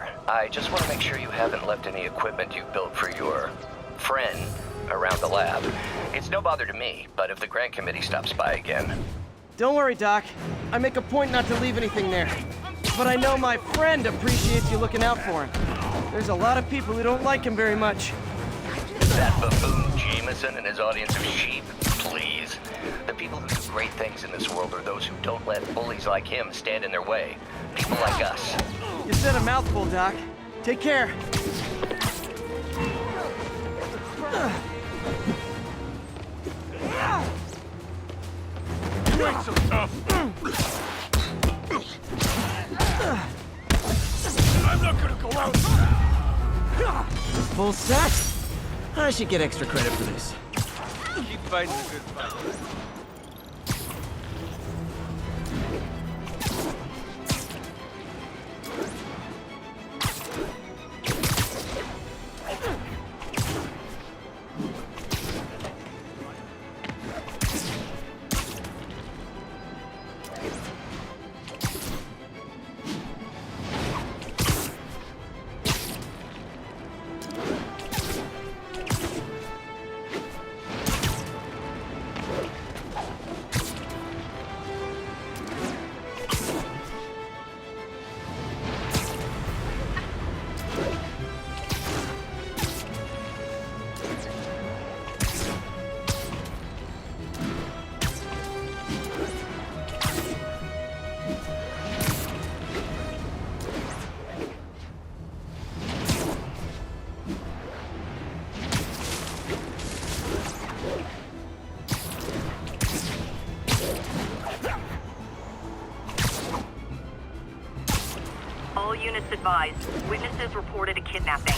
here. I just want to make sure you haven't left any equipment you built for your friend around the lab. It's no bother to me, but if the grant committee stops by again... Don't worry, Doc. I make a point not to leave anything there. But I know my friend appreciates you looking out for him. There's a lot of people who don't like him very much. That buffoon Jameson and his audience of sheep? Please. The people who do great things in this world are those who don't let bullies like him stand in their way. People like us. You said a mouthful, Doc. Take care. You ain't so tough. I'm not gonna go out. Full set? I should get extra credit for this. Keep fighting the good fight. All units advised. Witnesses reported a kidnapping.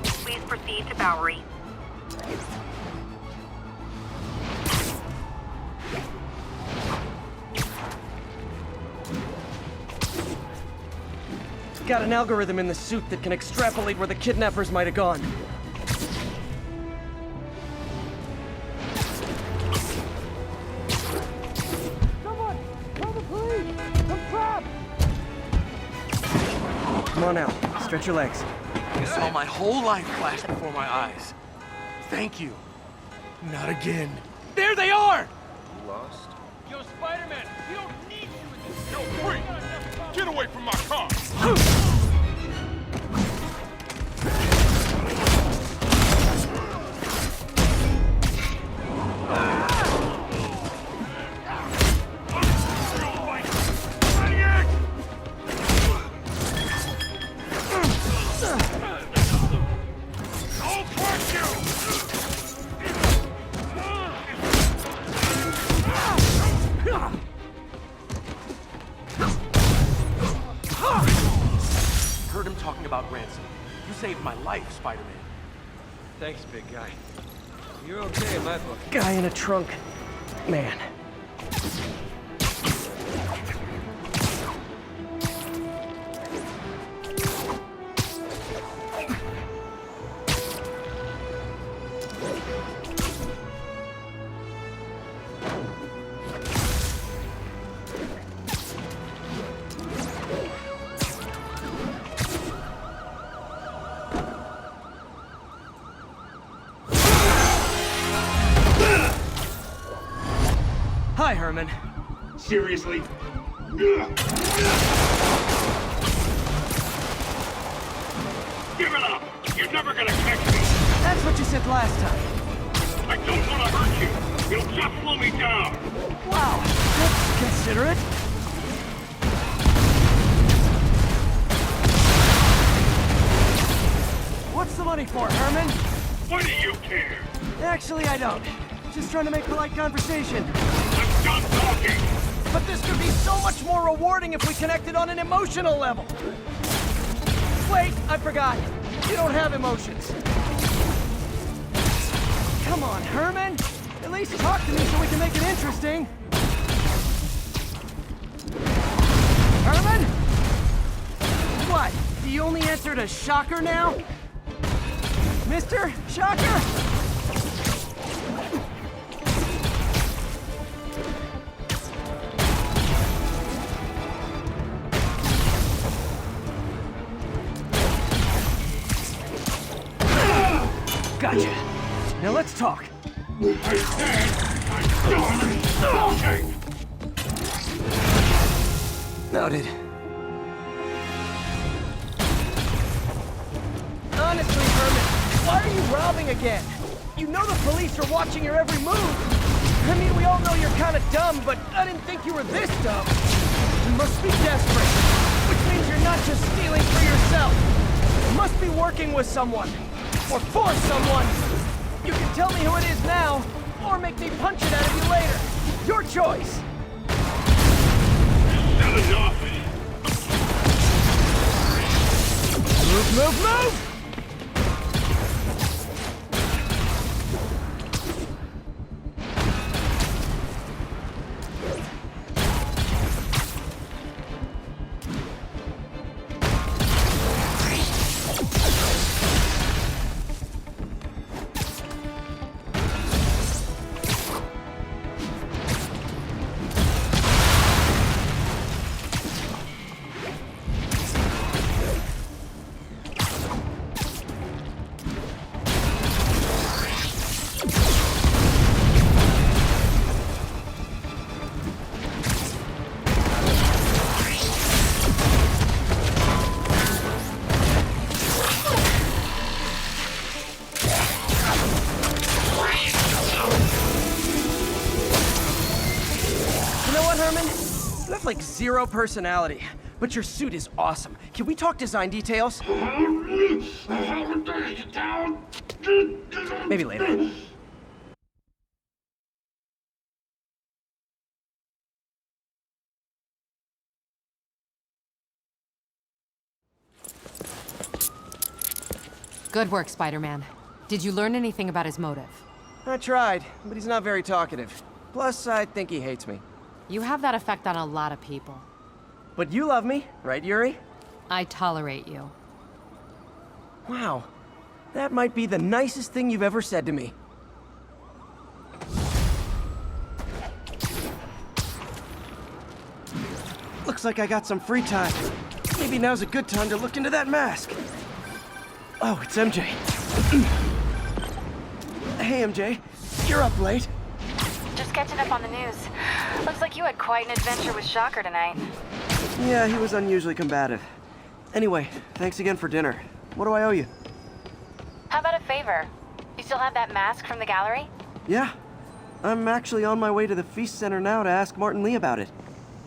Please proceed to Bowery. Got an algorithm in the suit that can extrapolate where the kidnappers might have gone. Come on out. Stretch your legs. I saw my whole life flash before my eyes. Thank you. Not again. There they are! You lost? Yo, Spider-Man, we don't need you in this. Yo, freak! Get away from my car! Heard him talking about ransom. You saved my life, Spider-Man. Thanks, big guy. You're okay in my book. Guy in a trunk. Man. Hi, Herman. Seriously? Give it up! You're never gonna catch me! That's what you said last time. I don't want to hurt you! You'll just slow me down! Wow, that's considerate. What's the money for, Herman? Why do you care? Actually, I don't. Just trying to make polite conversation. I'm done talking! But this could be so much more rewarding if we connected on an emotional level. Wait, I forgot. You don't have emotions. Come on, Herman. At least talk to me so we can make it interesting. Herman? What? Do you only answer to Shocker now? Mr. Shocker? Gotcha. Now let's talk. I said I'm done talking! Noted. Honestly, Herman, why are you robbing again? You know the police are watching your every move. I mean, we all know you're kind of dumb, but I didn't think you were this dumb. You must be desperate, which means you're not just stealing for yourself. You must be working with someone, or for someone. You can tell me who it is now, or make me punch it out of you later. Your choice. Not enough! Move, move, move! You have like zero personality, but your suit is awesome. Can we talk design details? Maybe later. Good work, Spider-Man. Did you learn anything about his motive? I tried, but he's not very talkative. Plus, I think he hates me. You have that effect on a lot of people. But you love me, right, Yuri? I tolerate you. Wow. That might be the nicest thing you've ever said to me. Looks like I got some free time. Maybe now's a good time to look into that mask. Oh, it's MJ. Hey, MJ. You're up late. Just catching up on the news. Looks like you had quite an adventure with Shocker tonight. Yeah, he was unusually combative. Anyway, thanks again for dinner. What do I owe you? How about a favor? You still have that mask from the gallery? Yeah. I'm actually on my way to the Feast Center now to ask Martin Lee about it.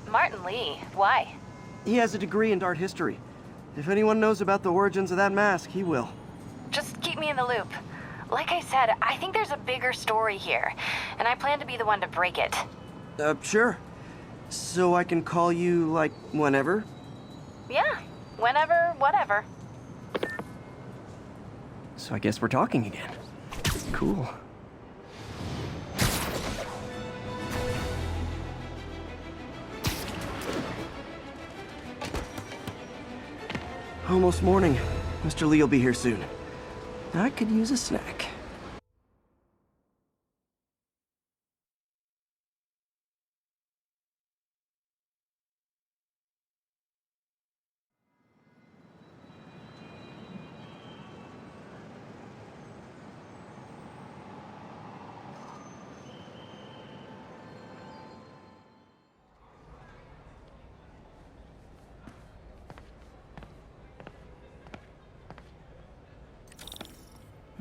Martin Lee? Why? He has a degree in art history. If anyone knows about the origins of that mask, he will. Just keep me in the loop. Like I said, I think there's a bigger story here, and I plan to be the one to break it. Sure. So I can call you, like, whenever? Yeah, whenever, whatever. So I guess we're talking again. Cool. Almost morning. Mr. Lee will be here soon. I could use a snack.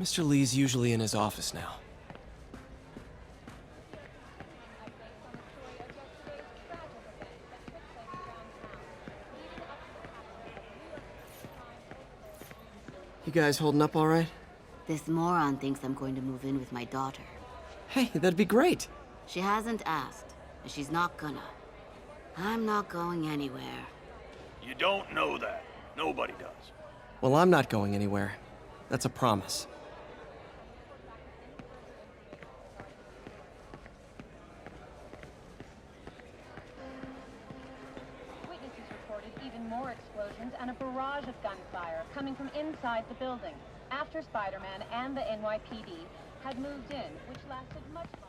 Mr. Lee's usually in his office now. You guys holding up all right? This moron thinks I'm going to move in with my daughter. Hey, that'd be great. She hasn't asked, and she's not gonna. I'm not going anywhere. You don't know that. Nobody does. Well, I'm not going anywhere. That's a promise. Witnesses reported even more explosions and a barrage of gunfire coming from inside the building after Spider-Man and the NYPD had moved in, which lasted much longer.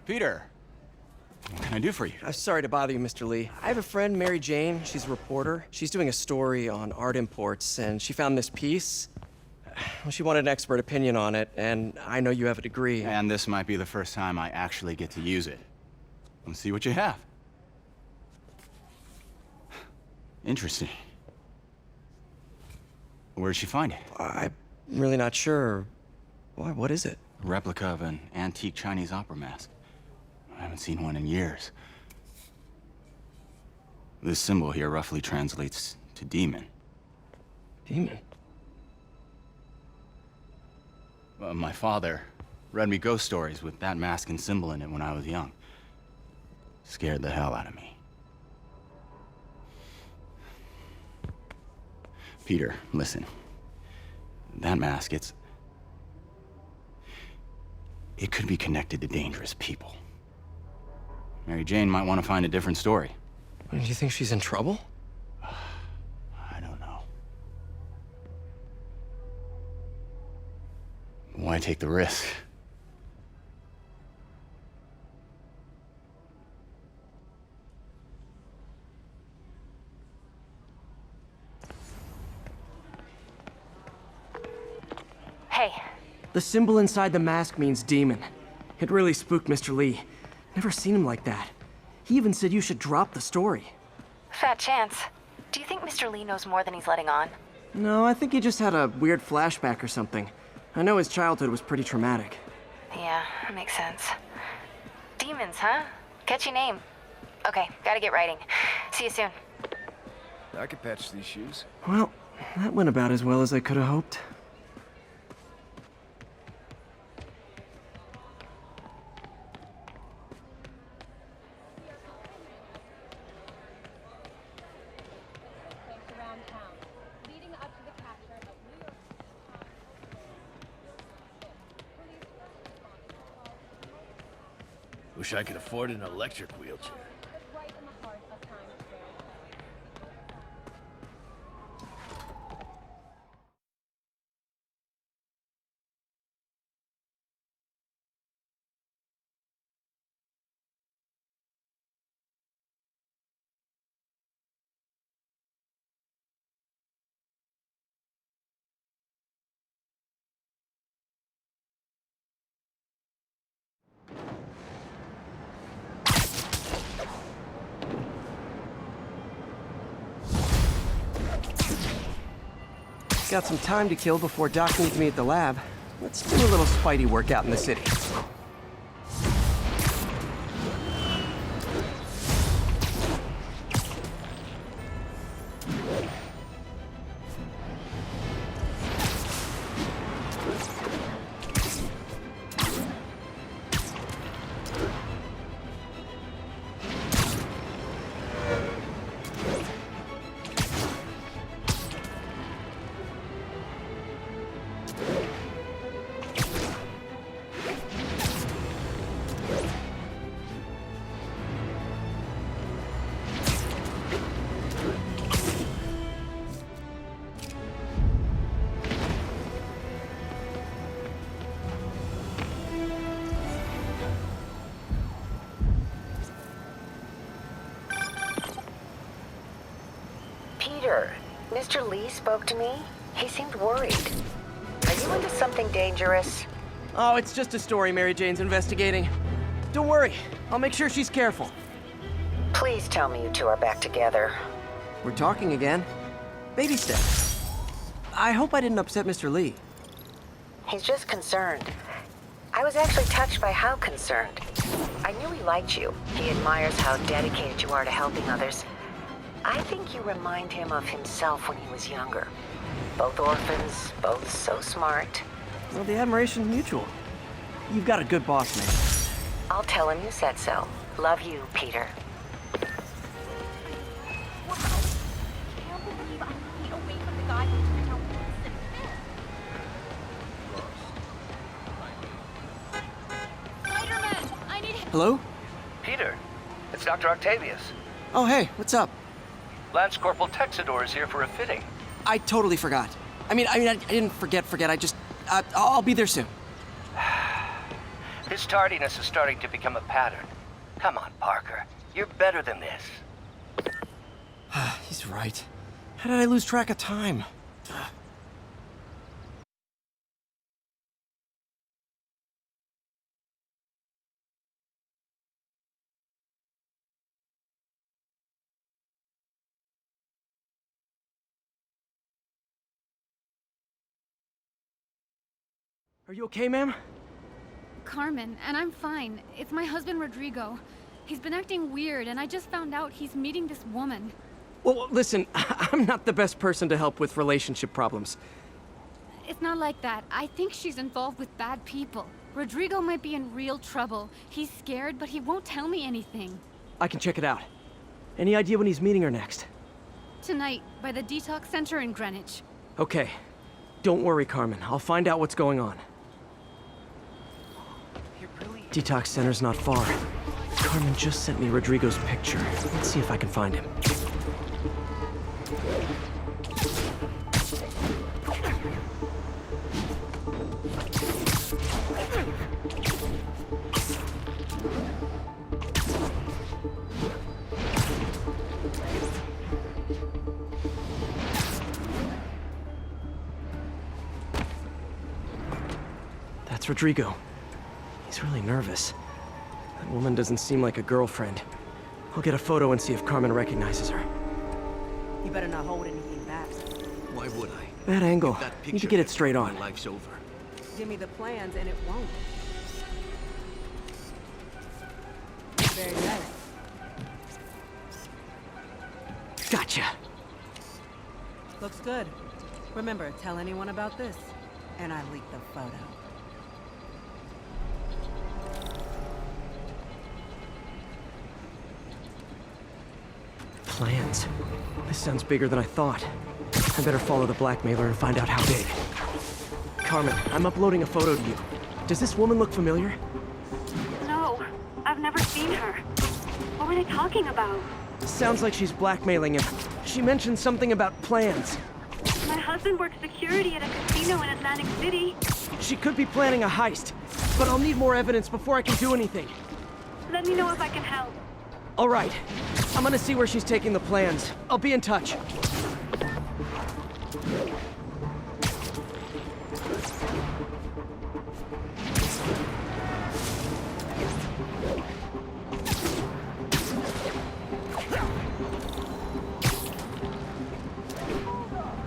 Peter, what can I do for you? I'm sorry to bother you, Mr. Lee. I have a friend, Mary Jane. She's a reporter. She's doing a story on art imports, and she found this piece. Well, she wanted an expert opinion on it, and I know you have a degree. And this might be the first time I actually get to use it. Let's see what you have. Interesting. Where did she find it? I'm really not sure. Why, what is it? A replica of an antique Chinese opera mask. I haven't seen one in years. This symbol here roughly translates to demon. Demon? My father read me ghost stories with that mask and symbol in it when I was young. Scared the hell out of me. Peter, listen. That mask, it could be connected to dangerous people. Mary Jane might want to find a different story. Do you think she's in trouble? I don't know. Why take the risk? Hey, The symbol inside the mask means demon. It really spooked Mr. Lee. Never seen him like that. He even said you should drop the story. fat chance. Do you think Mr. Lee knows more than he's letting on? No, I think he just had a weird flashback or something. I know his childhood was pretty traumatic. Yeah, that makes sense. Demons, huh? Catchy name. Okay, gotta get writing. See you soon. I could patch these shoes. Well, that went about as well as I could have hoped. Around town, leading up to the capture of New York Wish I could afford an electric wheelchair. right in the heart of Times Square. Got some time to kill before Doc needs me at the lab. Let's do a little Spidey workout in the city. Peter, Mr. Lee spoke to me. He seemed worried. Are you into something dangerous? Oh, it's just a story Mary Jane's investigating. Don't worry, I'll make sure she's careful. Please tell me you two are back together. We're talking again. Baby steps. I hope I didn't upset Mr. Lee. He's just concerned. I was actually touched by how concerned. I knew he liked you. He admires how dedicated you are to helping others. I think you remind him of himself when he was younger. Both orphans, both so smart. Well, the admiration's mutual. You've got a good boss, man. I'll tell him you said so. Love you, Peter. Can't believe I'm feet away from the guy who turned out Spider-Man, I need help. Hello? Peter, it's Dr. Octavius. Oh, hey, what's up? Lance Corporal Texador is here for a fitting. I totally forgot. I didn't forget. I just, I'll be there soon. His tardiness is starting to become a pattern. Come on, Parker. You're better than this. He's right. How did I lose track of time? Are you okay, ma'am? Carmen, and I'm fine. It's my husband, Rodrigo. He's been acting weird, and I just found out he's meeting this woman. Well, listen, I'm not the best person to help with relationship problems. It's not like that. I think she's involved with bad people. Rodrigo might be in real trouble. He's scared, but he won't tell me anything. I can check it out. Any idea when he's meeting her next? Tonight, by the detox center in Greenwich. Okay. Don't worry, Carmen. I'll find out what's going on. Detox center's not far. Carmen just sent me Rodrigo's picture. Let's see if I can find him. That's Rodrigo. He's really nervous. That woman doesn't seem like a girlfriend. I'll get a photo and see if Carmen recognizes her. You better not hold anything back. Why would I? Bad angle. That Need to get it straight on. My life's over. Give me the plans and it won't. Very nice. Gotcha. Looks good. Remember, tell anyone about this, and I leak the photo. Plans. This sounds bigger than I thought. I better follow the blackmailer and find out how big. Carmen, I'm uploading a photo to you. Does this woman look familiar? No, I've never seen her. What were they talking about? Sounds like she's blackmailing him. She mentioned something about plans. My husband works security at a casino in Atlantic City. She could be planning a heist, but I'll need more evidence before I can do anything. Let me know if I can help. All right. I'm gonna see where she's taking the plans. I'll be in touch.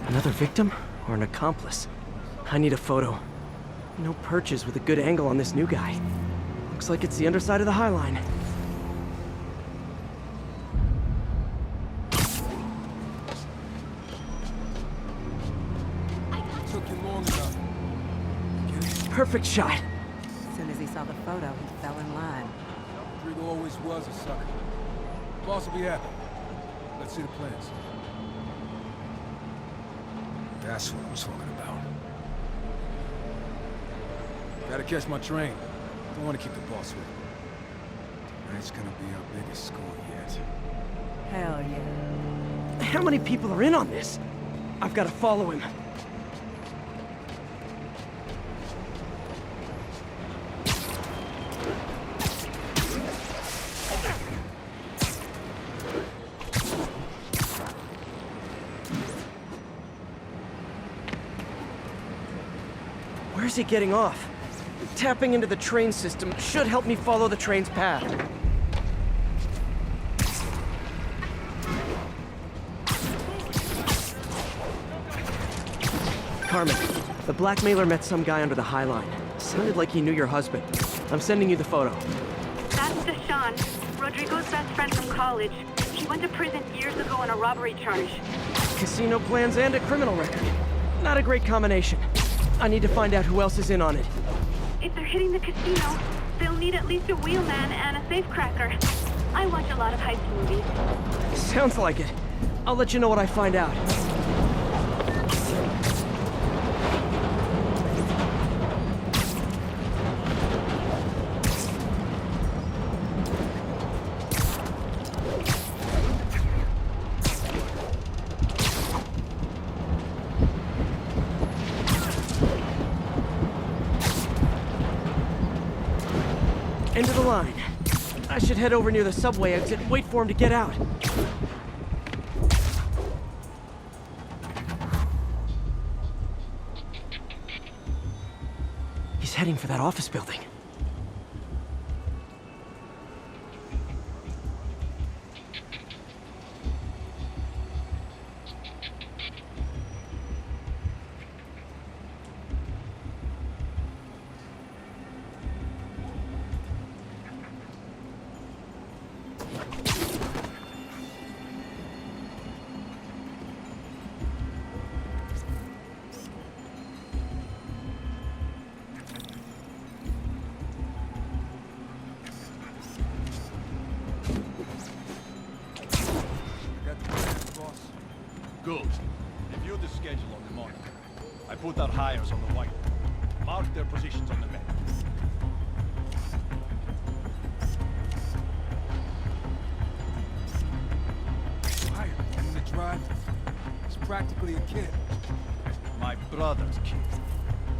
Another victim or an accomplice? I need a photo. No perches with a good angle on this new guy. Looks like it's the underside of the High Line. Perfect shot. As soon as he saw the photo, he fell in line. Rodrigo always was a sucker. Boss will be happy. Let's see the plans. That's what I'm talking about. Gotta catch my train. Don't want to keep the boss with me. Tonight's gonna be our biggest score yet. Hell yeah. How many people are in on this? I've got to follow him. Where's he getting off? Tapping into the train system should help me follow the train's path. Carmen, the blackmailer met some guy under the High Line. Sounded like he knew your husband. I'm sending you the photo. That's Deshawn, Rodrigo's best friend from college. He went to prison years ago on a robbery charge. Casino plans and a criminal record. Not a great combination. I need to find out who else is in on it. If they're hitting the casino, they'll need at least a wheelman and a safecracker. I watch a lot of heist movies. Sounds like it. I'll let you know what I find out. End of the line. I should head over near the subway exit and wait for him to get out. He's heading for that office building. Good. Review the schedule on the monitor. I put our hires on the whiteboard. Mark their positions on the map. Hire in the drive. He's practically a kid. My brother's kid.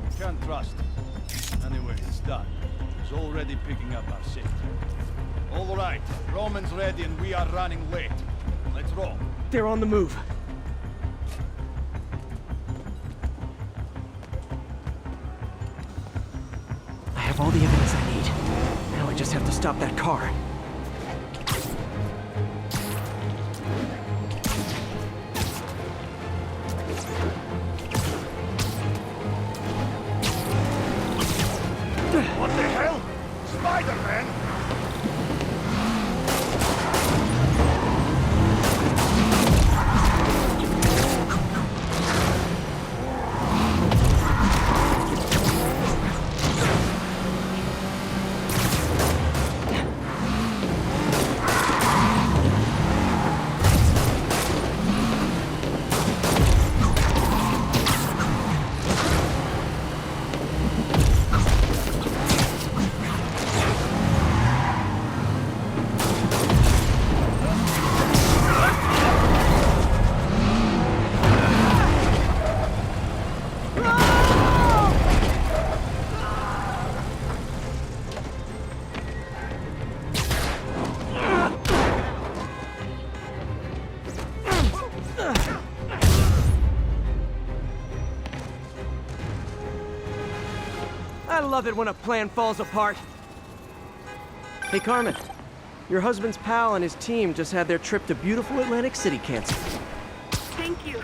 You can't trust him. Anyway, it's done. He's already picking up our safety. All right, Roman's ready and we are running late. Let's roll. They're on the move. I have all the evidence I need. Now I just have to stop that car. What the hell? Spider-Man? I love it when a plan falls apart. Hey, Carmen. Your husband's pal and his team just had their trip to beautiful Atlantic City canceled. Thank you.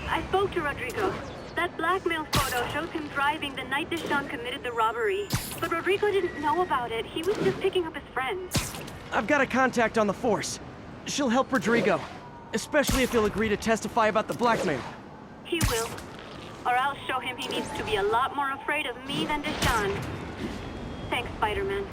I spoke to Rodrigo. That blackmail photo shows him driving the night Deshawn committed the robbery. But Rodrigo didn't know about it. He was just picking up his friend. I've got a contact on the force. She'll help Rodrigo, especially if he'll agree to testify about the blackmail. He will. Or I'll show him he needs to be a lot more afraid of me than Deshawn. Thanks, Spider-Man.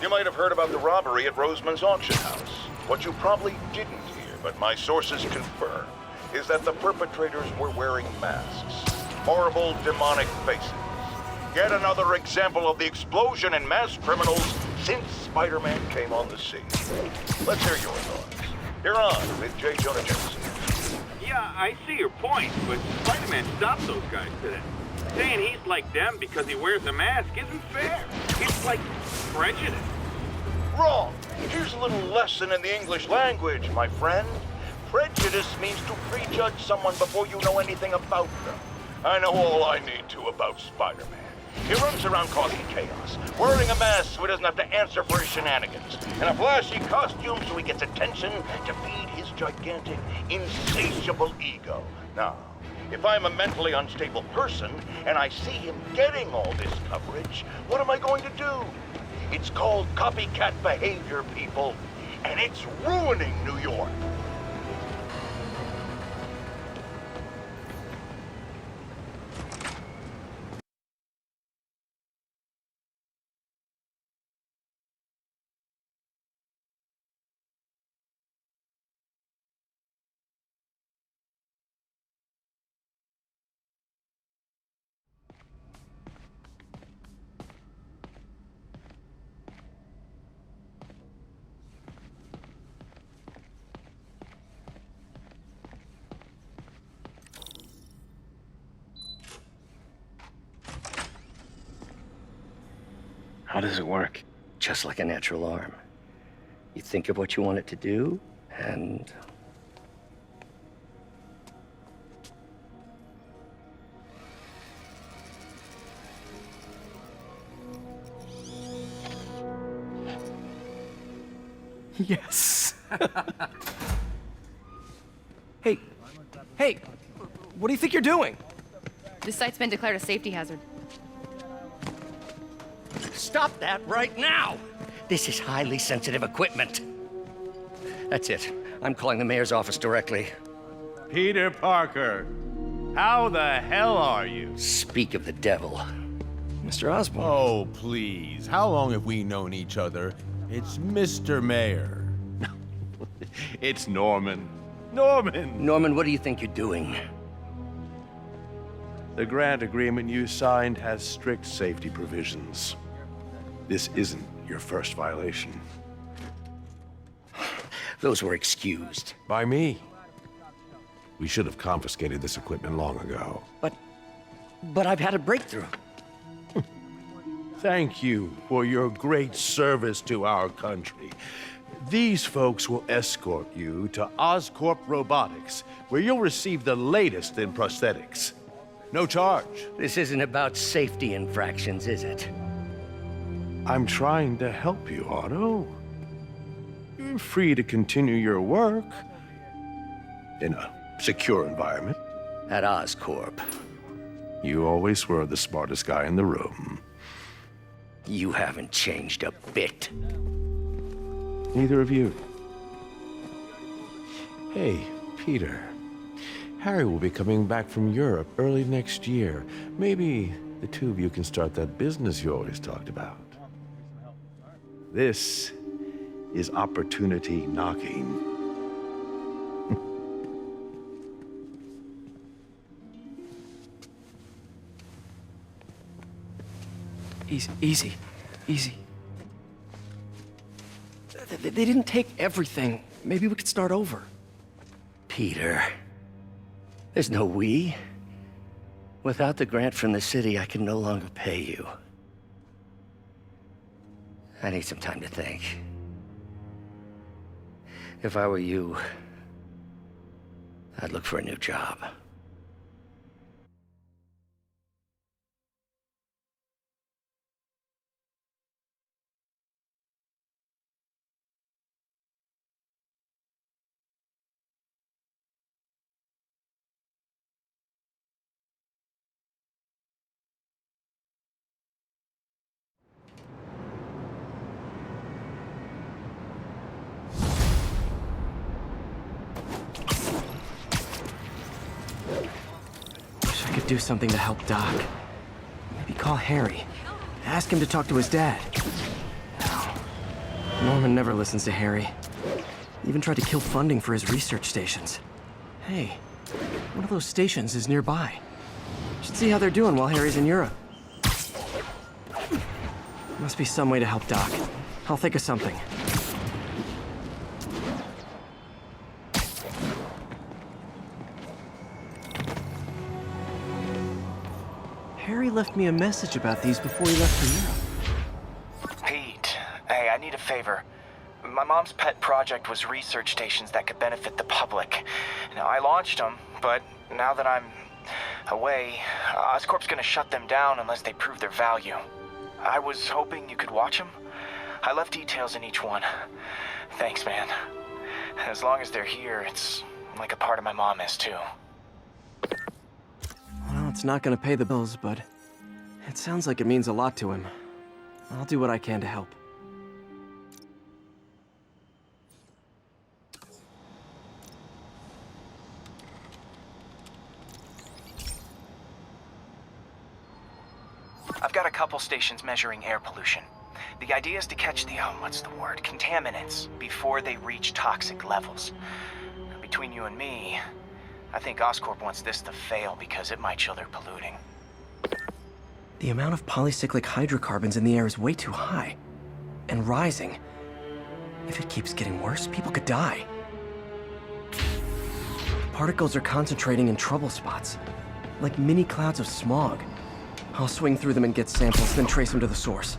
You might have heard about the robbery at Roseman's auction house. What you probably didn't hear, but my sources confirm, is that the perpetrators were wearing masks. Horrible, demonic faces. Yet another example of the explosion in mass criminals since Spider-Man came on the scene. Let's hear your thoughts. You're on with J. Jonah Jameson. Yeah, I see your point, but Spider-Man stopped those guys today. Saying he's like them because he wears a mask isn't fair. It's like prejudice. Wrong. Here's a little lesson in the English language, my friend. Prejudice means to prejudge someone before you know anything about them. I know all I need to about Spider-Man. He runs around causing chaos, wearing a mask so he doesn't have to answer for his shenanigans, and a flashy costume so he gets attention to feed his gigantic, insatiable ego. Now, if I'm a mentally unstable person and I see him getting all this coverage, what am I going to do? It's called copycat behavior, people, and it's ruining New York. How does it work? Just like a natural arm. You think of what you want it to do, and... Yes. Hey, what do you think you're doing? This site's been declared a safety hazard. Stop that right now! This is highly sensitive equipment. That's it. I'm calling the mayor's office directly. Peter Parker, how the hell are you? Speak of the devil. Mr. Osborn. Oh, please. How long have we known each other? It's Mr. Mayor. It's Norman. Norman! Norman, what do you think you're doing? The grant agreement you signed has strict safety provisions. This isn't your first violation. Those were excused. By me. We should have confiscated this equipment long ago. But I've had a breakthrough. Thank you for your great service to our country. These folks will escort you to Oscorp Robotics, where you'll receive the latest in prosthetics. No charge. This isn't about safety infractions, is it? I'm trying to help you, Otto. You're free to continue your work in a secure environment. At Oscorp. You always were the smartest guy in the room. You haven't changed a bit. Neither of you. Hey, Peter. Harry will be coming back from Europe early next year. Maybe the two of you can start that business you always talked about. This is opportunity knocking. Easy. They didn't take everything. Maybe we could start over. Peter, there's no we. Without the grant from the city, I can no longer pay you. I need some time to think. If I were you, I'd look for a new job. Do something to help Doc. Maybe call Harry. Ask him to talk to his dad. Norman never listens to Harry. Even tried to kill funding for his research stations. Hey, one of those stations is nearby. Should see how they're doing while Harry's in Europe. Must be some way to help Doc. I'll think of something. Harry left me a message about these before he left for Europe. Pete, hey, I need a favor. My mom's pet project was research stations that could benefit the public. Now, I launched them, but now that I'm away. Oscorp's gonna shut them down unless they prove their value. I was hoping you could watch them. I left details in each one. Thanks, man. As long as they're here, it's like a part of my mom is, too. Well, it's not gonna pay the bills, but it sounds like it means a lot to him. I'll do what I can to help. I've got a couple stations measuring air pollution. The idea is to catch the, contaminants before they reach toxic levels. Between you and me, I think Oscorp wants this to fail because it might show they're polluting. The amount of polycyclic hydrocarbons in the air is way too high. And rising. If it keeps getting worse, people could die. Particles are concentrating in trouble spots, like mini clouds of smog. I'll swing through them and get samples, then trace them to the source.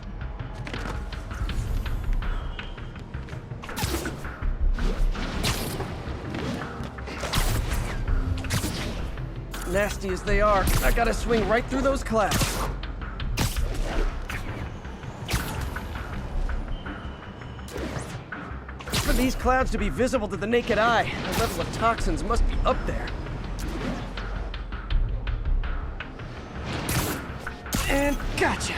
Nasty as they are, I gotta swing right through those clouds. For these clouds to be visible to the naked eye, the level of toxins must be up there. And gotcha!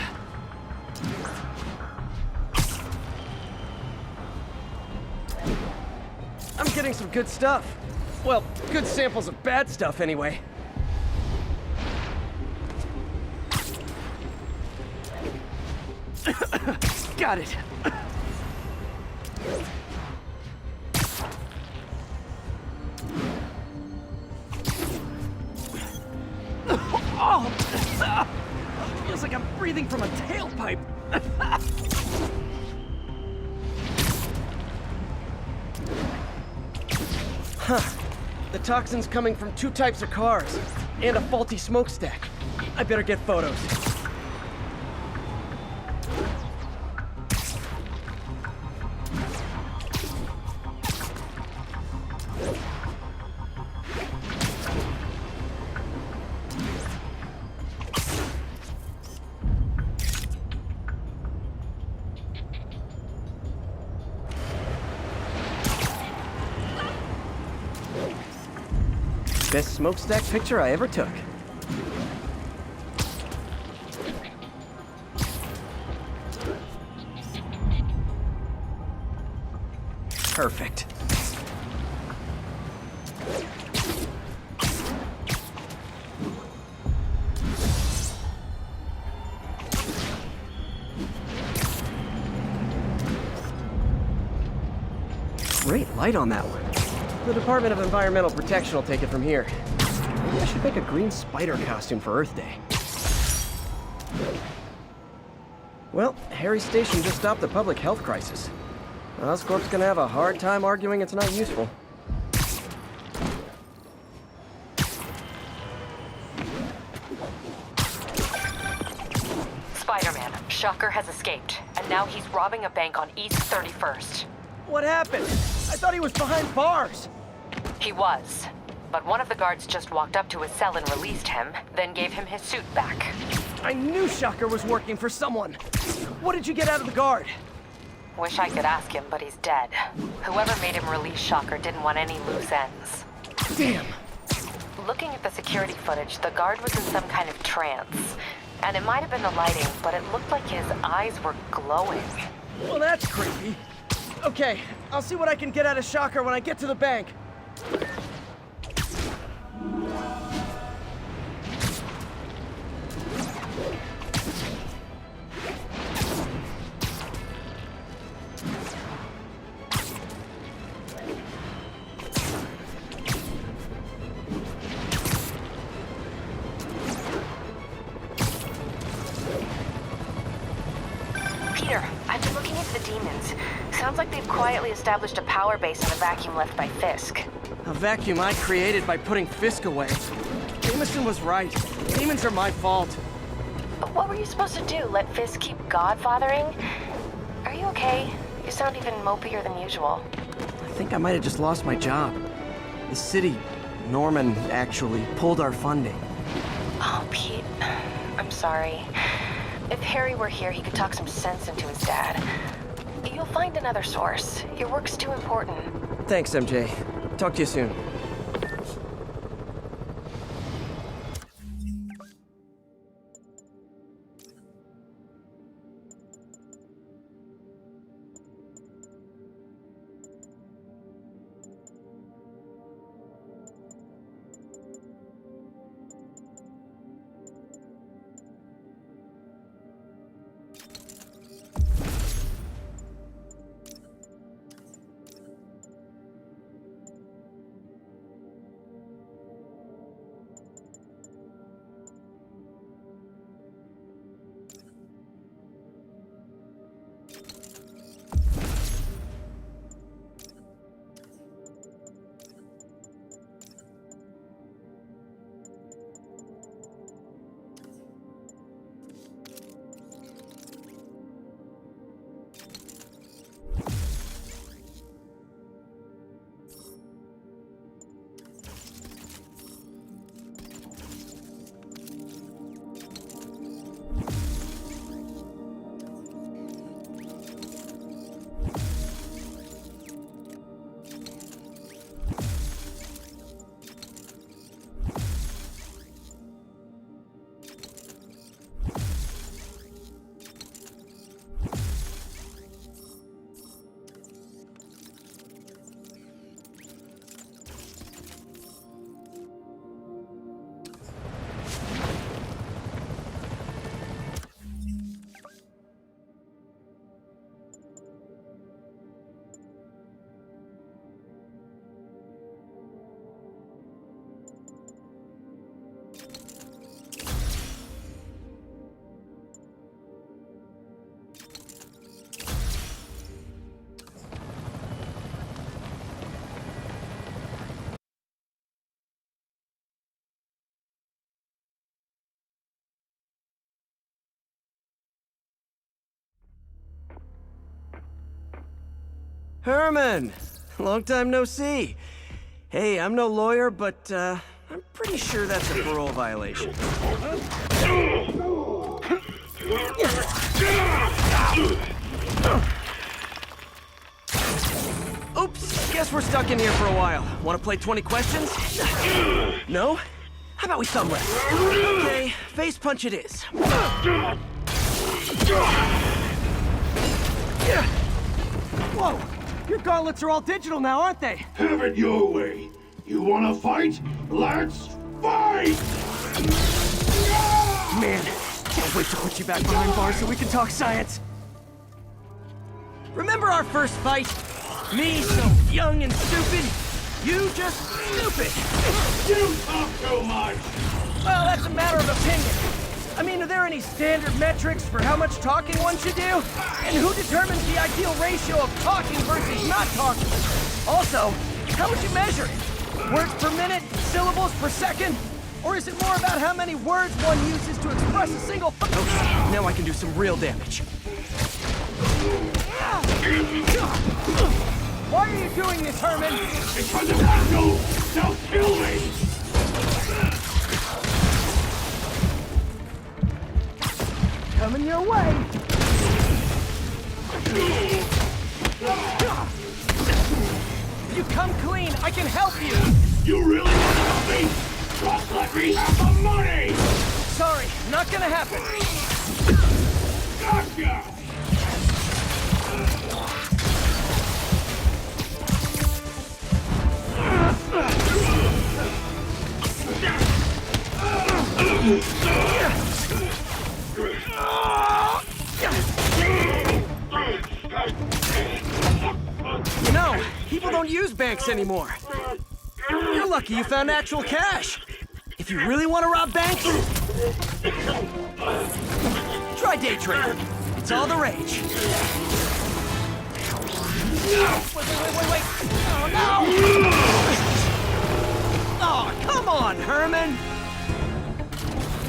I'm getting some good stuff. Well, good samples of bad stuff anyway. Got it. Oh! Feels like I'm breathing from a tailpipe. Huh. The toxin's coming from 2 types of cars and a faulty smokestack. I better get photos. Best smokestack picture I ever took. Perfect. Great light on that one. The Department of Environmental Protection will take it from here. Maybe I should make a green spider costume for Earth Day. Well, Harry's station just stopped the public health crisis. Oscorp's gonna have a hard time arguing it's not useful. Spider-Man, Shocker has escaped, and now he's robbing a bank on East 31st. What happened? I thought he was behind bars. He was. But one of the guards just walked up to his cell and released him, then gave him his suit back. I knew Shocker was working for someone. What did you get out of the guard? Wish I could ask him, but he's dead. Whoever made him release Shocker didn't want any loose ends. Damn. Looking at the security footage, the guard was in some kind of trance. And it might have been the lighting, but it looked like his eyes were glowing. Well, that's creepy. Okay, I'll see what I can get out of Shocker when I get to the bank. Peter, I've been looking into the demons. Sounds like they've quietly established a power base in the vacuum left by Fisk. A vacuum I created by putting Fisk away. Jameson was right. Demons are my fault. But what were you supposed to do? Let Fisk keep godfathering? Are you okay? You sound even mopier than usual. I think I might have just lost my job. The city, Norman, actually, pulled our funding. Oh, Pete, I'm sorry. If Harry were here, he could talk some sense into his dad. You'll find another source. Your work's too important. Thanks, MJ. Talk to you soon. Herman! Long time no see. Hey, I'm no lawyer, but, I'm pretty sure that's a parole violation. Oops, guess we're stuck in here for a while. Want to play 20 questions? No? How about we thumb wrestle? Okay, face punch it is. Whoa! Your gauntlets are all digital now, aren't they? Have it your way. You wanna fight? Let's fight! Man, can't wait to put you back behind bars so we can talk science. Remember our first fight? Me so young and stupid, you just stupid. You talk too much! Well, that's a matter of opinion. I mean, are there any standard metrics for how much talking one should do? And who determines the ideal ratio of talking versus not talking? Also, how would you measure it? Words per minute? Syllables per second? Or is it more about how many words one uses to express a single Okay, now I can do some real damage. Why are you doing this, Herman? Because if I do, they'll kill me! Coming your way! If you come clean, I can help you! You really want to help me? Just let me have the money! Sorry, not gonna happen. Gotcha! You know, people don't use banks anymore. You're lucky you found actual cash. If you really want to rob banks, try day trading. It's all the rage. Wait. Oh, no! Oh, come on, Herman!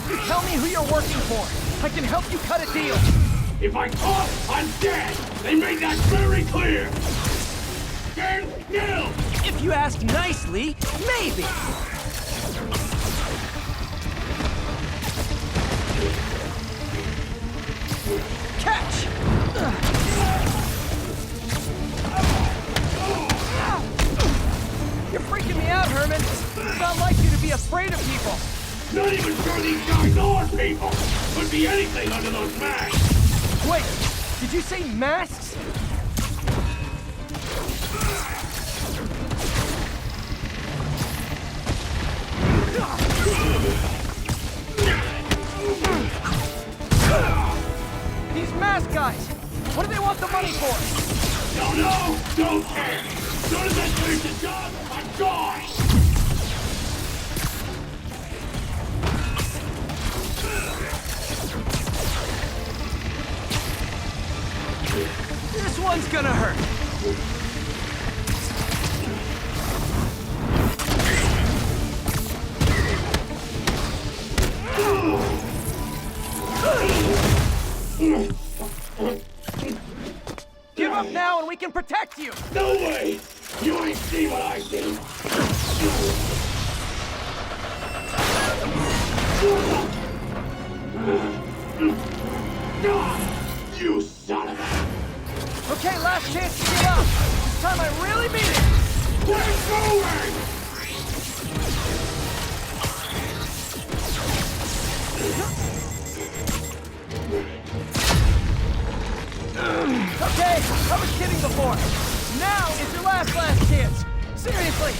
You tell me who you're working for. I can help you cut a deal. If I talk, I'm dead! They made that very clear! Stand still! If you ask nicely, maybe. not even sure these guys are people. Could be anything under those masks. Wait, did you say masks? These mask guys, what do they want the money for? Don't know, don't care. As soon as I finish the job, I'm gone. This one's gonna hurt. Give up now and we can protect you! No way! You ain't seen what I see! You son of a... Okay, last chance to get up! This time I really mean it! Get going! Okay, I was kidding before. Now is your last chance. Seriously.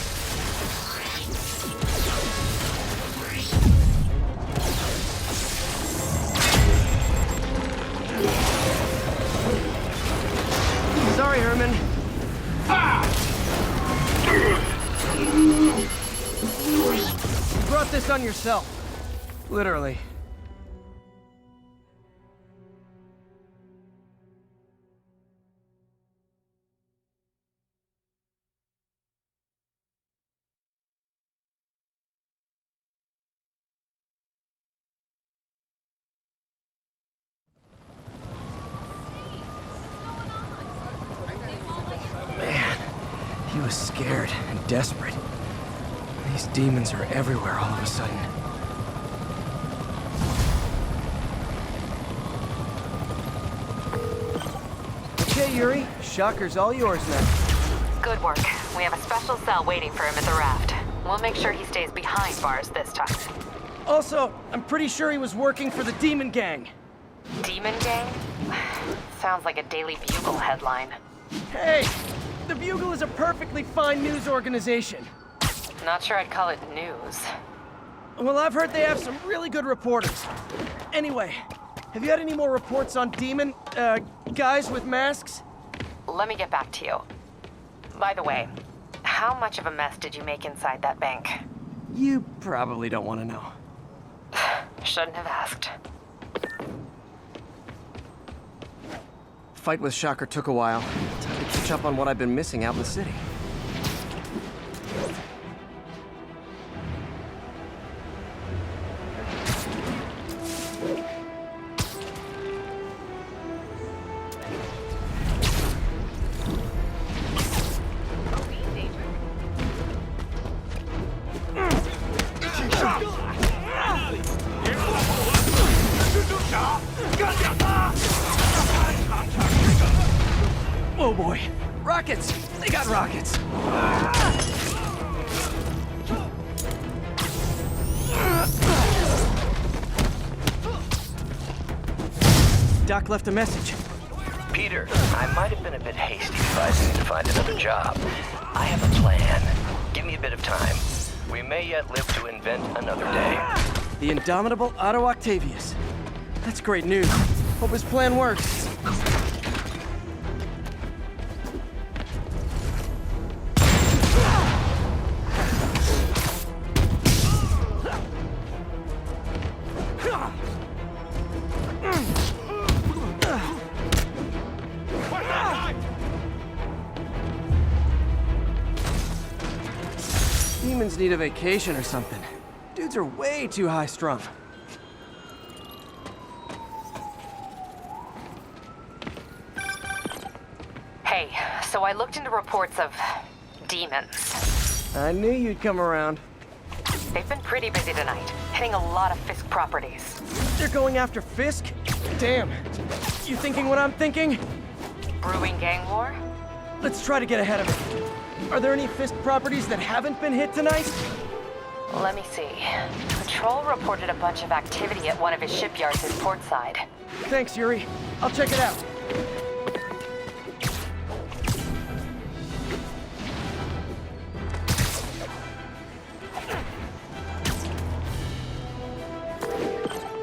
Sorry, Herman. You brought this on yourself. Literally. He was scared and desperate. These demons are everywhere all of a sudden. Okay, Yuri. Shocker's all yours now. Good work. We have a special cell waiting for him at the raft. We'll make sure he stays behind bars this time. Also, I'm pretty sure he was working for the Demon Gang. Demon Gang? Sounds like a Daily Bugle headline. Hey! The Bugle is a perfectly fine news organization. Not sure I'd call it news. Well, I've heard they have some really good reporters. Anyway, have you had any more reports on demon, guys with masks? Let me get back to you. By the way, how much of a mess did you make inside that bank? You probably don't want to know. Shouldn't have asked. Fight with Shocker took a while. Time to catch up on what I've been missing out in the city. Oh boy, rockets! They got rockets! Doc left a message. Peter, I might have been a bit hasty advising you to find another job. I have a plan. Give me a bit of time. We may yet live to invent another day. The indomitable Otto Octavius. That's great news. Hope his plan works. Demons need a vacation or something. Dudes are way too high-strung. Hey, so I looked into reports of demons. I knew you'd come around. They've been pretty busy tonight, hitting a lot of Fisk properties. They're going after Fisk? Damn. You thinking what I'm thinking? Brewing gang war? Let's try to get ahead of it. Are there any Fisk properties that haven't been hit tonight? Let me see. Patrol reported a bunch of activity at one of his shipyards in Portside. Thanks, Yuri. I'll check it out.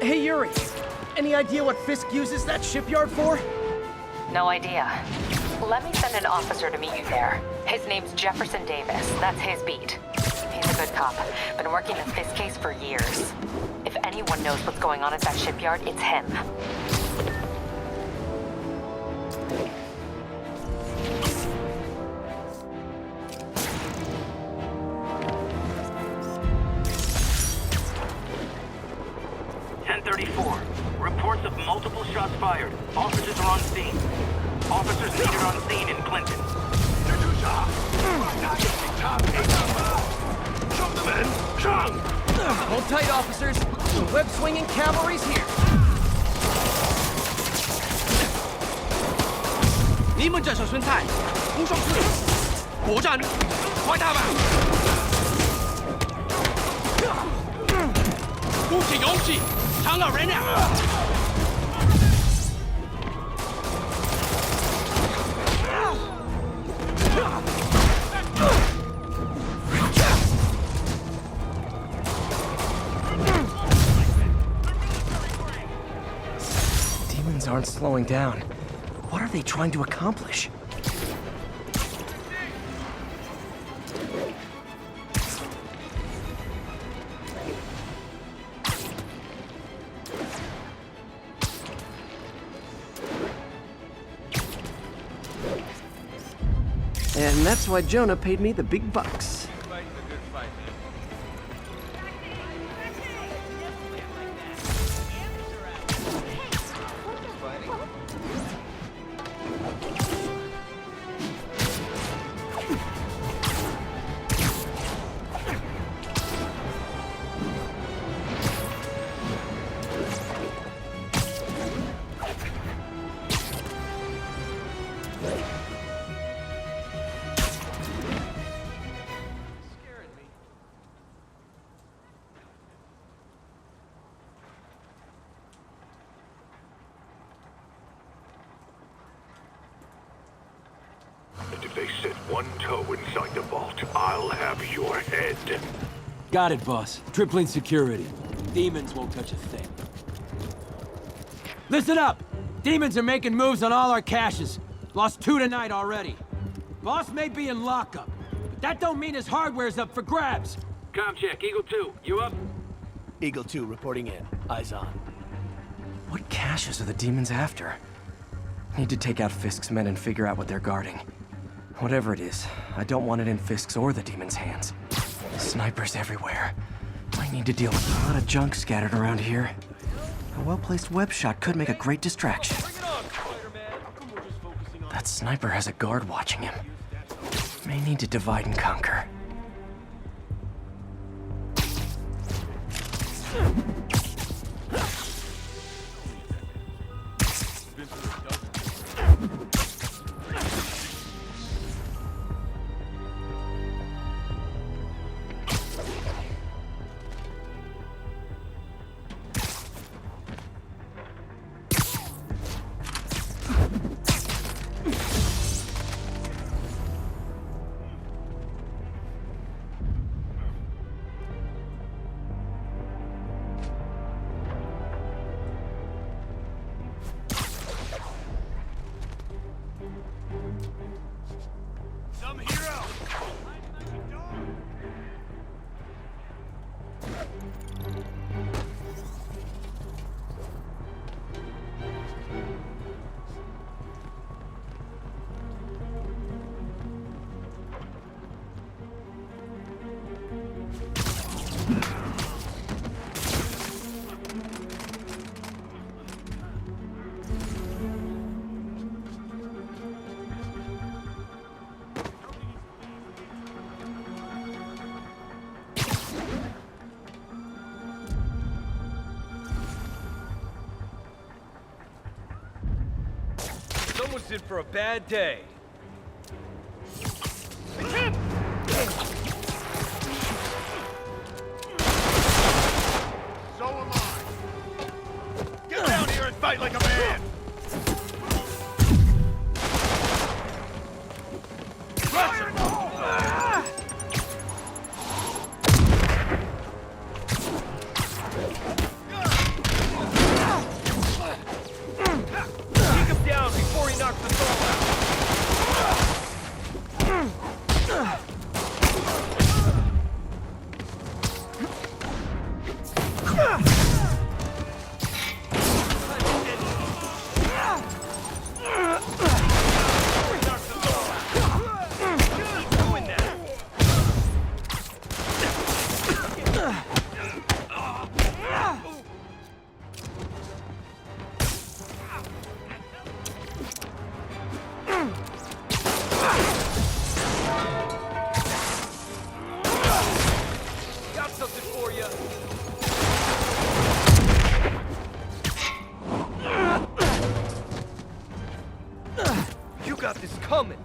Hey, Yuri. Any idea what Fisk uses that shipyard for? No idea. Let me send an officer to meet you there. His name's Jefferson Davis. That's his beat. He's a good cop. Been working the Fisk case for years. If anyone knows what's going on at that shipyard, it's him. Reports of multiple shots fired. Officers are on scene. Officers needed on scene in Clinton. Hold tight, officers. The web-swinging cavalry's here. 你们这手顺菜，不上去，果战，快打吧！鼓起勇气，长老人呀！ Demons aren't slowing down. What are they trying to accomplish? And that's why Jonah paid me the big bucks. And if they set one toe inside the vault, I'll have your head. Got it, boss. Tripling security. Demons won't touch a thing. Listen up! Demons are making moves on all our caches. Lost 2 tonight already. Boss may be in lockup, but that don't mean his hardware's up for grabs. Com check, Eagle 2, you up? Eagle 2 reporting in. Eyes on. What caches are the demons after? Need to take out Fisk's men and figure out what they're guarding. Whatever it is, I don't want it in Fisk's or the demons' hands. Snipers everywhere. I need to deal with a lot of junk scattered around here. A well-placed web shot could make a great distraction. That sniper has a guard watching him. May need to divide and conquer. Someone's in for a bad day. fight like a man! Rush him! Take him down before he knocks us all out! Got something for you. You got this coming.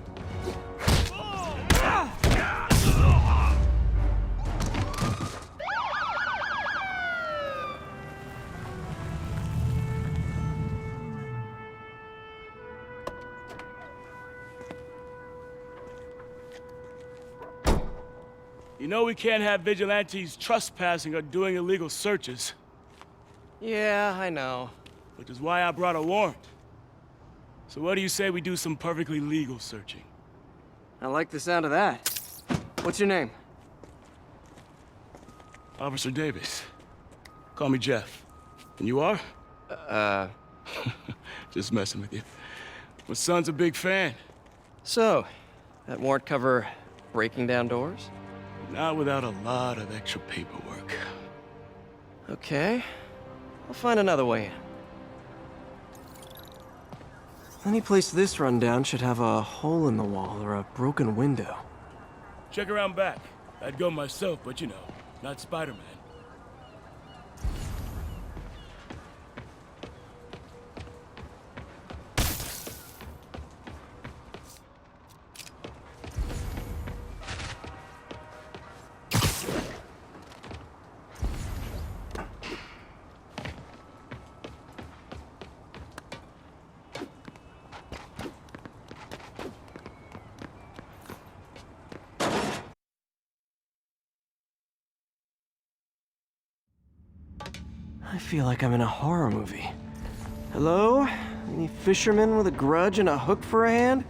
You know we can't have vigilantes trespassing or doing illegal searches. Yeah, I know. Which is why I brought a warrant. So what do you say we do some perfectly legal searching? I like the sound of that. What's your name? Officer Davis. Call me Jeff. And you are? Just messing with you. My son's a big fan. So, that warrant cover breaking down doors? Not without a lot of extra paperwork. Okay. I'll find another way in. Any place this rundown should have a hole in the wall or a broken window. Check around back. I'd go myself, but you know, not Spider-Man. I feel like I'm in a horror movie. Hello? Any fisherman with a grudge and a hook for a hand?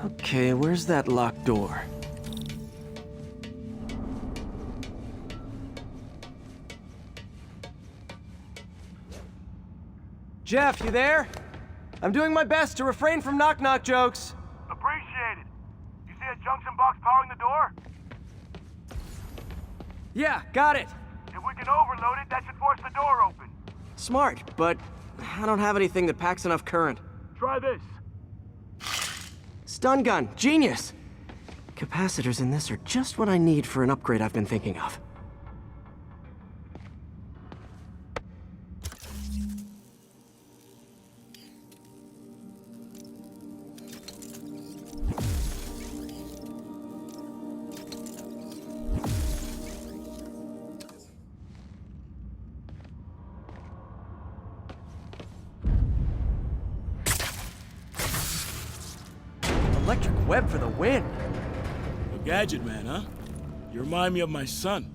Okay, where's that locked door? Jeff, you there? I'm doing my best to refrain from knock-knock jokes. Appreciate it. You see a junction box powering the door? Yeah, got it. If we can overload it, that should force the door open. Smart, but I don't have anything that packs enough current. Try this. Stun gun, genius! Capacitors in this are just what I need for an upgrade I've been thinking of. Electric web for the win. A gadget man, huh? You remind me of my son.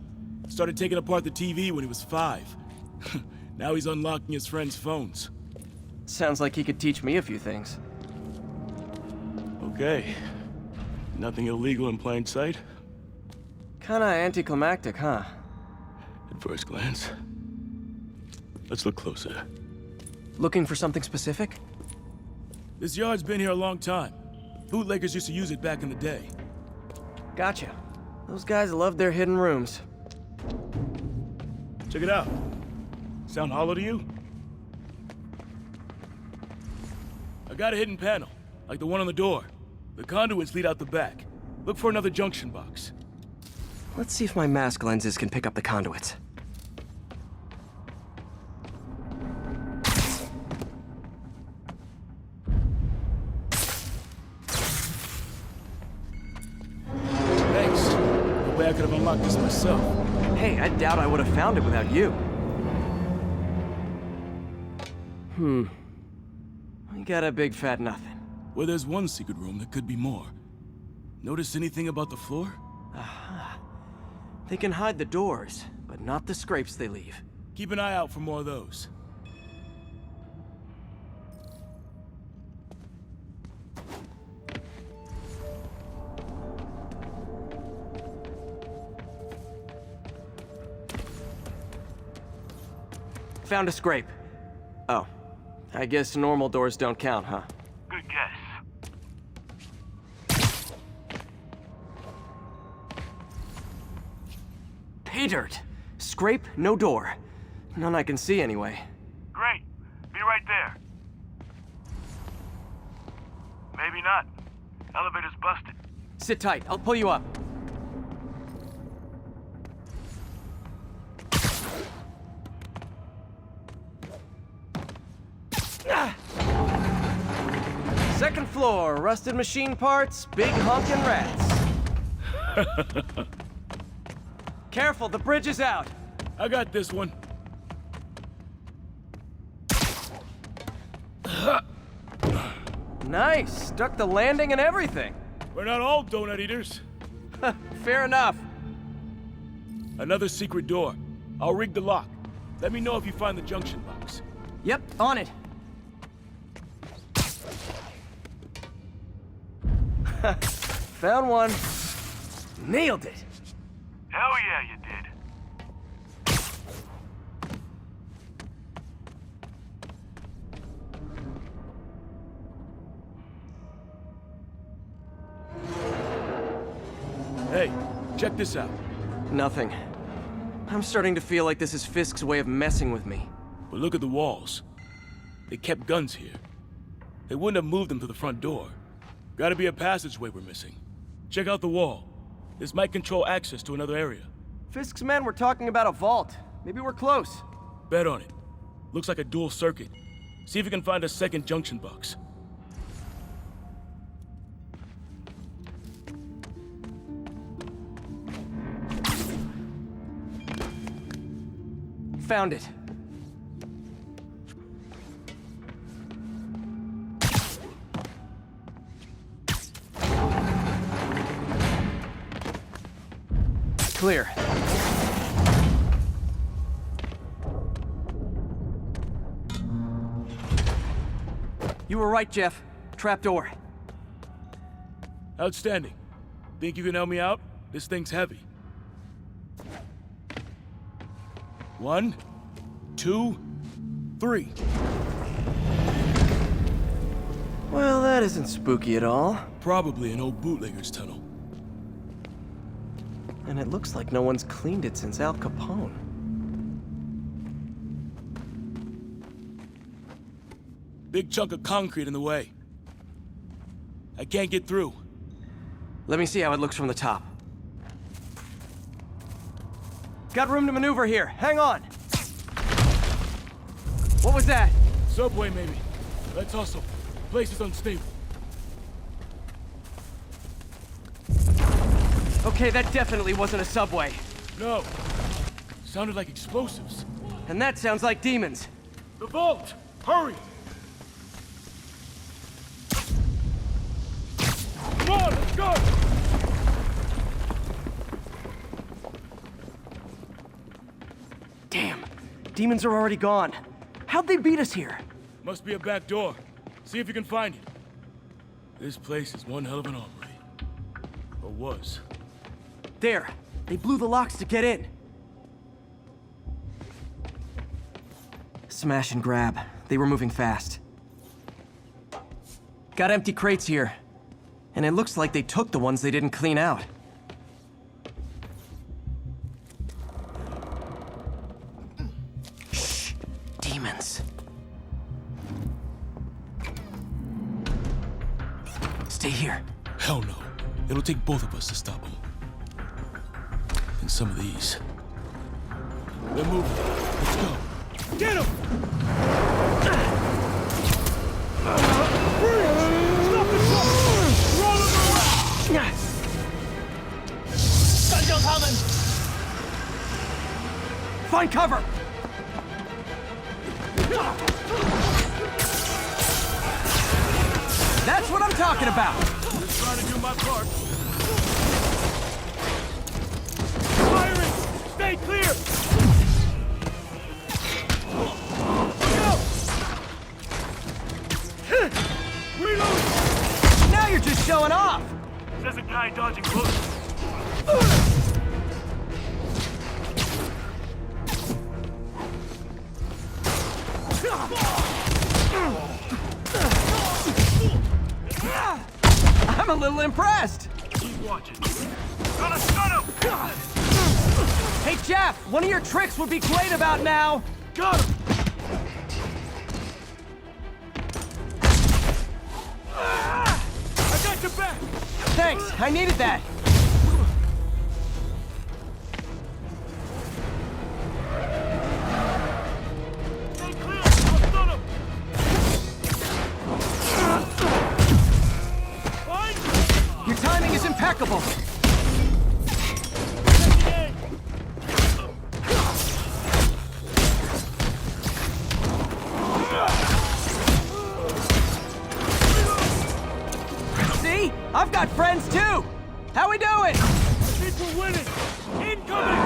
Started taking apart the TV when he was 5. Now he's unlocking his friends' phones. Sounds like he could teach me a few things. Okay. Nothing illegal in plain sight? Kinda anticlimactic, huh? At first glance. Let's look closer. Looking for something specific? This yard's been here a long time. Bootleggers used to use it back in the day. Gotcha. Those guys loved their hidden rooms. Check it out. Sound hollow to you? I got a hidden panel, like the one on the door. The conduits lead out the back. Look for another junction box. Let's see if my mask lenses can pick up the conduits. Thanks. No way I could have unlocked this myself. Hey, I doubt I would have found it without you. We got a big fat nothing. Well, there's one secret room that could be more. Notice anything about the floor? Aha. They can hide the doors, but not the scrapes they leave. Keep an eye out for more of those. Found a scrape. Oh. I guess normal doors don't count, huh? Good guess. Pay dirt. Scrape, no door. None I can see anyway. Great. Be right there. Maybe not. Elevator's busted. Sit tight. I'll pull you up. Second floor, rusted machine parts, big honkin' rats. Careful, the bridge is out. I got this one. Nice, stuck the landing and everything. We're not all donut eaters. Fair enough. Another secret door. I'll rig the lock. Let me know if you find the junction box. Yep, on it. Found one. Nailed it. Hell yeah, you did. Hey, check this out. Nothing. I'm starting to feel like this is Fisk's way of messing with me. But look at the walls. They kept guns here. They wouldn't have moved them to the front door. Gotta be a passageway we're missing. Check out the wall. This might control access to another area. Fisk's men were talking about a vault. Maybe we're close. Bet on it. Looks like a dual circuit. See if you can find a second junction box. Found it. Clear. You were right, Jeff. Trapdoor. Outstanding. Think you can help me out? This thing's heavy. 1, 2, 3. Well, that isn't spooky at all. Probably an old bootlegger's tunnel. And it looks like no one's cleaned it since Al Capone. Big chunk of concrete in the way. I can't get through. Let me see how it looks from the top. Got room to maneuver here. Hang on. What was that? Subway, maybe. Let's hustle. Place is unstable. Okay, that definitely wasn't a subway. No. Sounded like explosives. And that sounds like demons. The vault! Hurry! Come on, let's go! Damn. Demons are already gone. How'd they beat us here? Must be a back door. See if you can find it. This place is one hell of an armory. Or was. There. They blew the locks to get in. Smash and grab. They were moving fast. Got empty crates here. And it looks like they took the ones they didn't clean out. Shh. Demons. Stay here. Hell no. It'll take both of us to stop them. And some of these. They're moving. Let's go. Get him! Stop the truck! Roll him around! Find cover! That's what I'm talking about! Just trying to do my part. Firing! Stay clear! Reload! Now you're just showing off! There's a guy dodging close. I'm a little impressed! Keep watching. Gonna stun him! Hey, Jeff, one of your tricks would be great about now! Got him! I got your back! Thanks, I needed that! Stay clear! I'll stun him! Your timing is impeccable! See? I've got friends too! How we doing? Think we're winning! Incoming!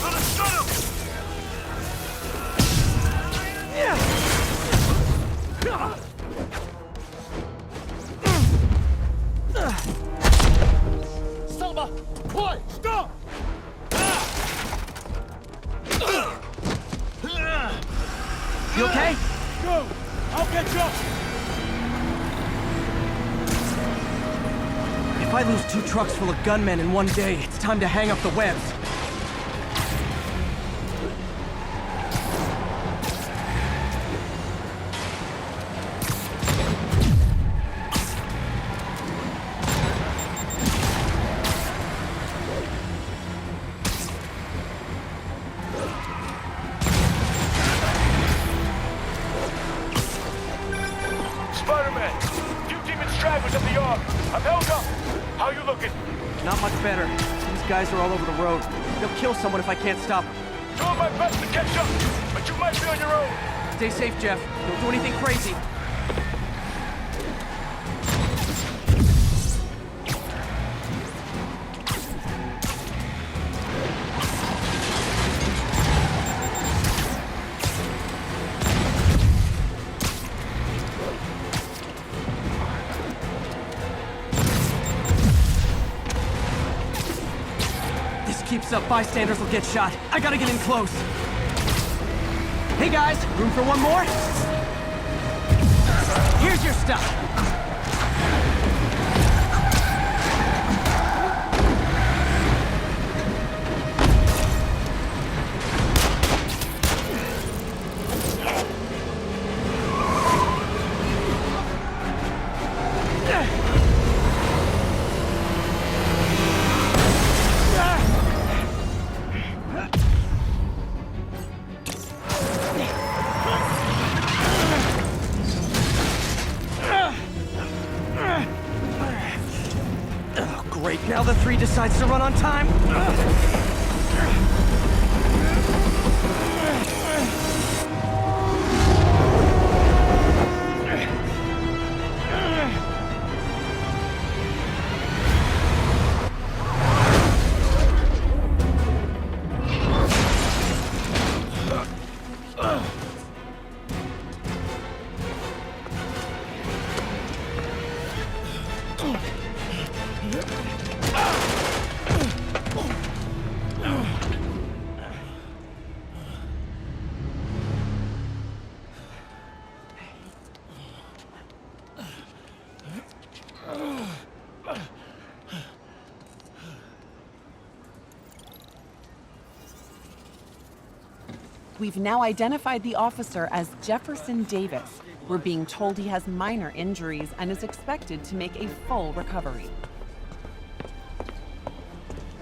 Gonna stun him! Selma! Boy! Stop! You okay? Go! I'll get you! If I lose 2 trucks full of gunmen in one day, it's time to hang up the webs. Spider-Man! Few demon stragglers at the yard. I'm held up. How you looking? Not much better. These guys are all over the road. They'll kill someone if I can't stop them. Doing my best to catch up, but you might be on your own. Stay safe, Jeff. Don't do anything crazy. Keeps up, bystanders will get shot. I gotta get in close. Hey guys, room for one more? Here's your stuff. Great, now the 3 decides to run on time. We've now identified the officer as Jefferson Davis. We're being told he has minor injuries and is expected to make a full recovery.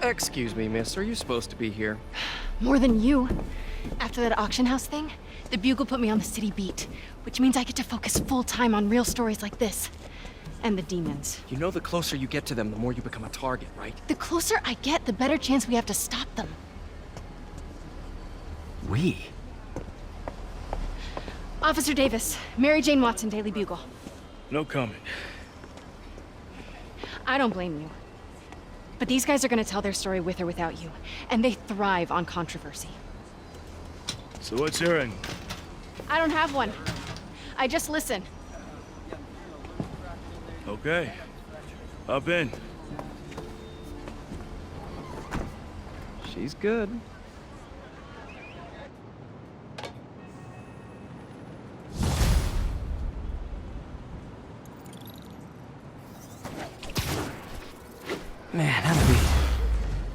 Excuse me, miss. Are you supposed to be here? More than you. After that auction house thing, the Bugle put me on the city beat, which means I get to focus full time on real stories like this. And the demons. You know the closer you get to them, the more you become a target, right? The closer I get, the better chance we have to stop them. We? Officer Davis, Mary Jane Watson, Daily Bugle. No comment. I don't blame you. But these guys are gonna tell their story with or without you, and they thrive on controversy. So what's your end? I don't have one. I just listen. Okay. Up in. She's good. Man, I'm beat.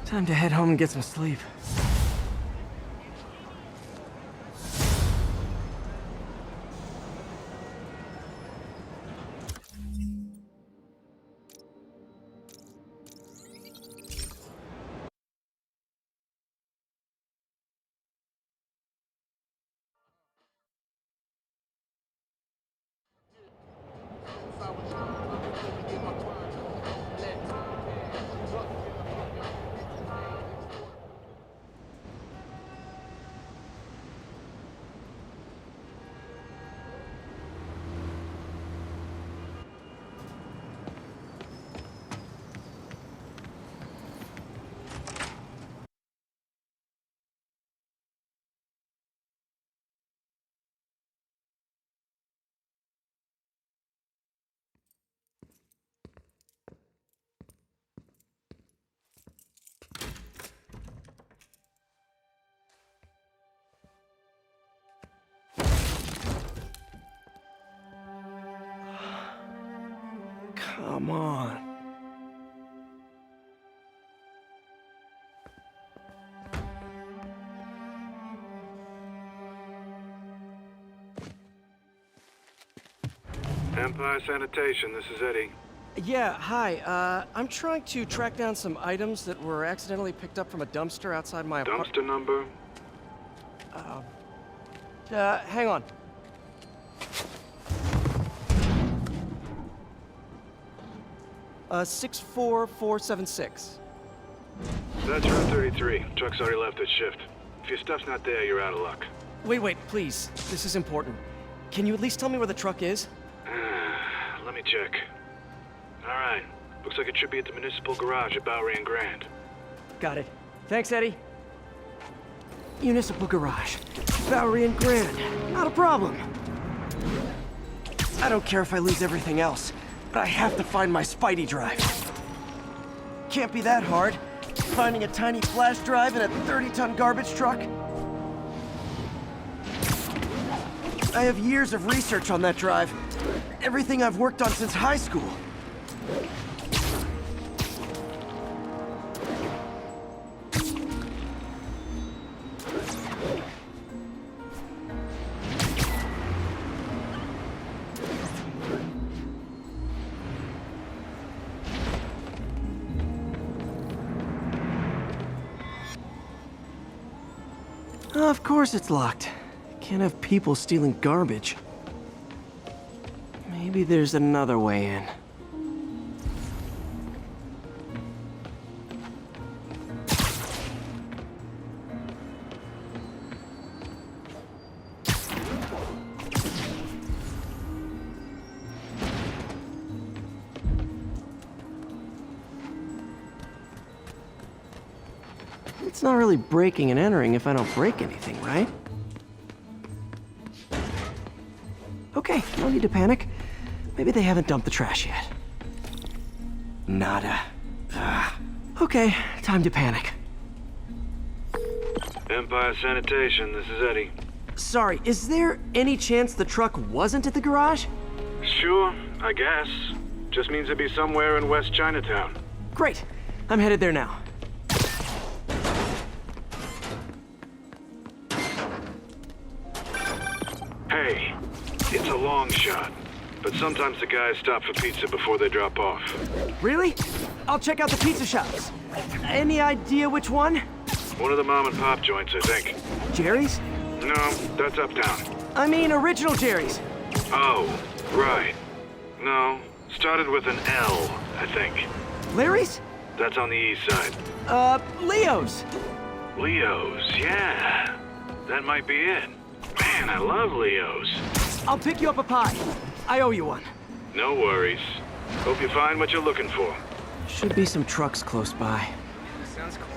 Time to head home and get some sleep. Come on. Empire Sanitation, this is Eddie. Yeah, hi. I'm trying to track down some items that were accidentally picked up from a dumpster outside my apartment. Dumpster number? Hang on. Uh, 64476. That's Route 33. Truck's already left its shift. If your stuff's not there, you're out of luck. Wait, please. This is important. Can you at least tell me where the truck is? Let me check. Alright. Looks like it should be at the municipal garage at Bowery and Grand. Got it. Thanks, Eddie. Municipal garage. Bowery and Grand. Not a problem. I don't care if I lose everything else, but I have to find my Spidey drive. Can't be that hard. Finding a tiny flash drive in a 30-ton garbage truck. I have years of research on that drive. Everything I've worked on since high school. Of course it's locked. Can't have people stealing garbage. Maybe there's another way in. It's not really breaking and entering if I don't break anything, right? Okay, no need to panic. Maybe they haven't dumped the trash yet. Nada. Okay, time to panic. Empire Sanitation, this is Eddie. Sorry, is there any chance the truck wasn't at the garage? Sure, I guess. Just means it'd be somewhere in West Chinatown. Great. I'm headed there now. Hey, it's a long shot, but sometimes the guys stop for pizza before they drop off. Really? I'll check out the pizza shops. Any idea which one? One of the mom and pop joints, I think. Jerry's? No, that's uptown. I mean original Jerry's. Oh, right. No, started with an L, I think. Larry's? That's on the east side. Leo's. Leo's, yeah. That might be it. Man, I love Leo's. I'll pick you up a pie. I owe you one. No worries. Hope you find what you're looking for. Should be some trucks close by.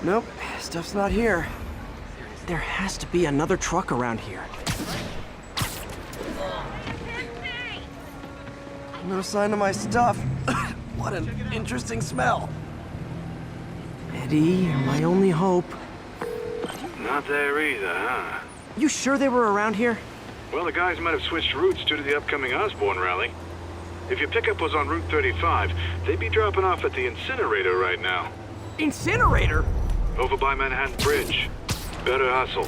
Nope, stuff's not here. There has to be another truck around here. No sign of my stuff. What an interesting smell. Eddie, you're my only hope. Not there either, huh? You sure they were around here? Well, the guys might have switched routes due to the upcoming Osborn rally. If your pickup was on Route 35, they'd be dropping off at the incinerator right now. Incinerator? Over by Manhattan Bridge. Better hustle.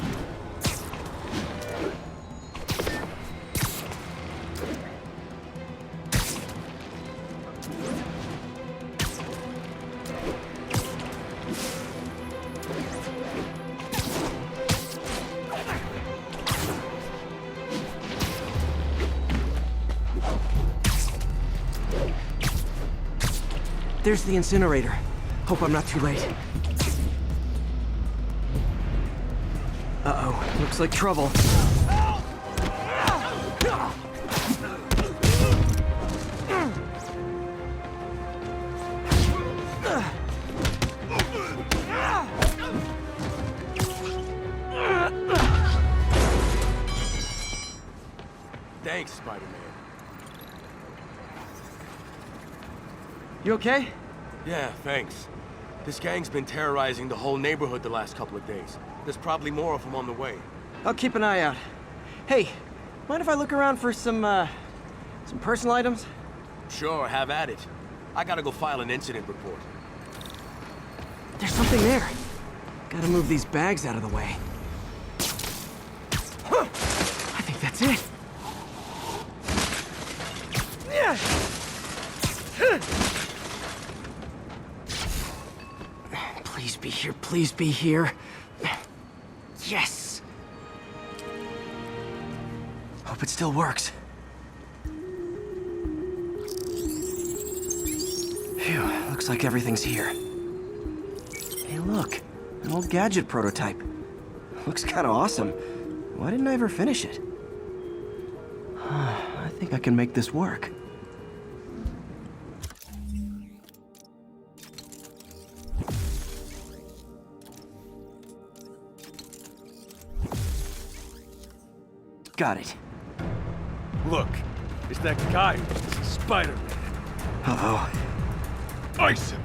There's the incinerator. Hope I'm not too late. Uh-oh, looks like trouble. Thanks, Spider-Man. You okay? Yeah, thanks. This gang's been terrorizing the whole neighborhood the last couple of days. There's probably more of them on the way. I'll keep an eye out. Hey, mind if I look around for some personal items? Sure, have at it. I gotta go file an incident report. There's something there. Gotta move these bags out of the way. Huh. I think that's it. Yeah. Please be here, please be here. Yes! Hope it still works. Phew, looks like everything's here. Hey look, an old gadget prototype. Looks kinda awesome. Why didn't I ever finish it? I think I can make this work. Got it. Look, it's that guy, Spider-Man. Uh-oh. Ice him.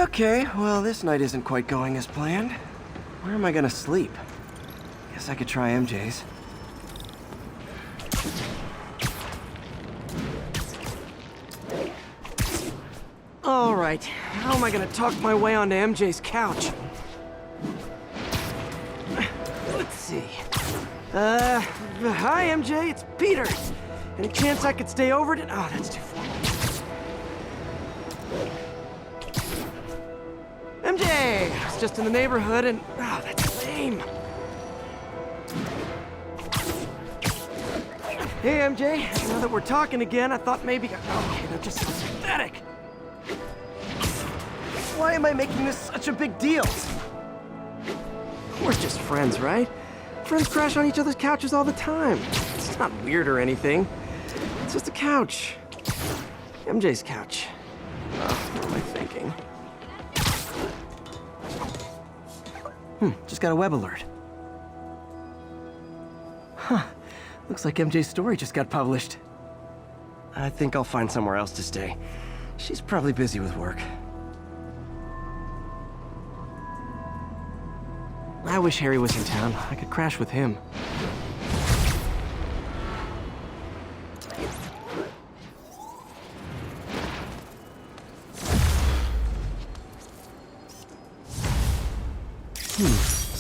Okay, well, this night isn't quite going as planned. Where am I gonna sleep? Guess I could try MJ's. All right, how am I gonna talk my way onto MJ's couch? Let's see. Hi, MJ, it's Peter. Any chance I could stay over tonight? Oh, that's too formal. MJ! I was just in the neighborhood and... Oh, that's lame. Hey, MJ. Now that we're talking again, I thought maybe... Okay, that just sounds pathetic. Why am I making this such a big deal? We're just friends, right? Friends crash on each other's couches all the time. It's not weird or anything. It's just a couch. MJ's couch. Oh, what am I thinking? Just got a web alert. Huh. Looks like MJ's story just got published. I think I'll find somewhere else to stay. She's probably busy with work. I wish Harry was in town. I could crash with him.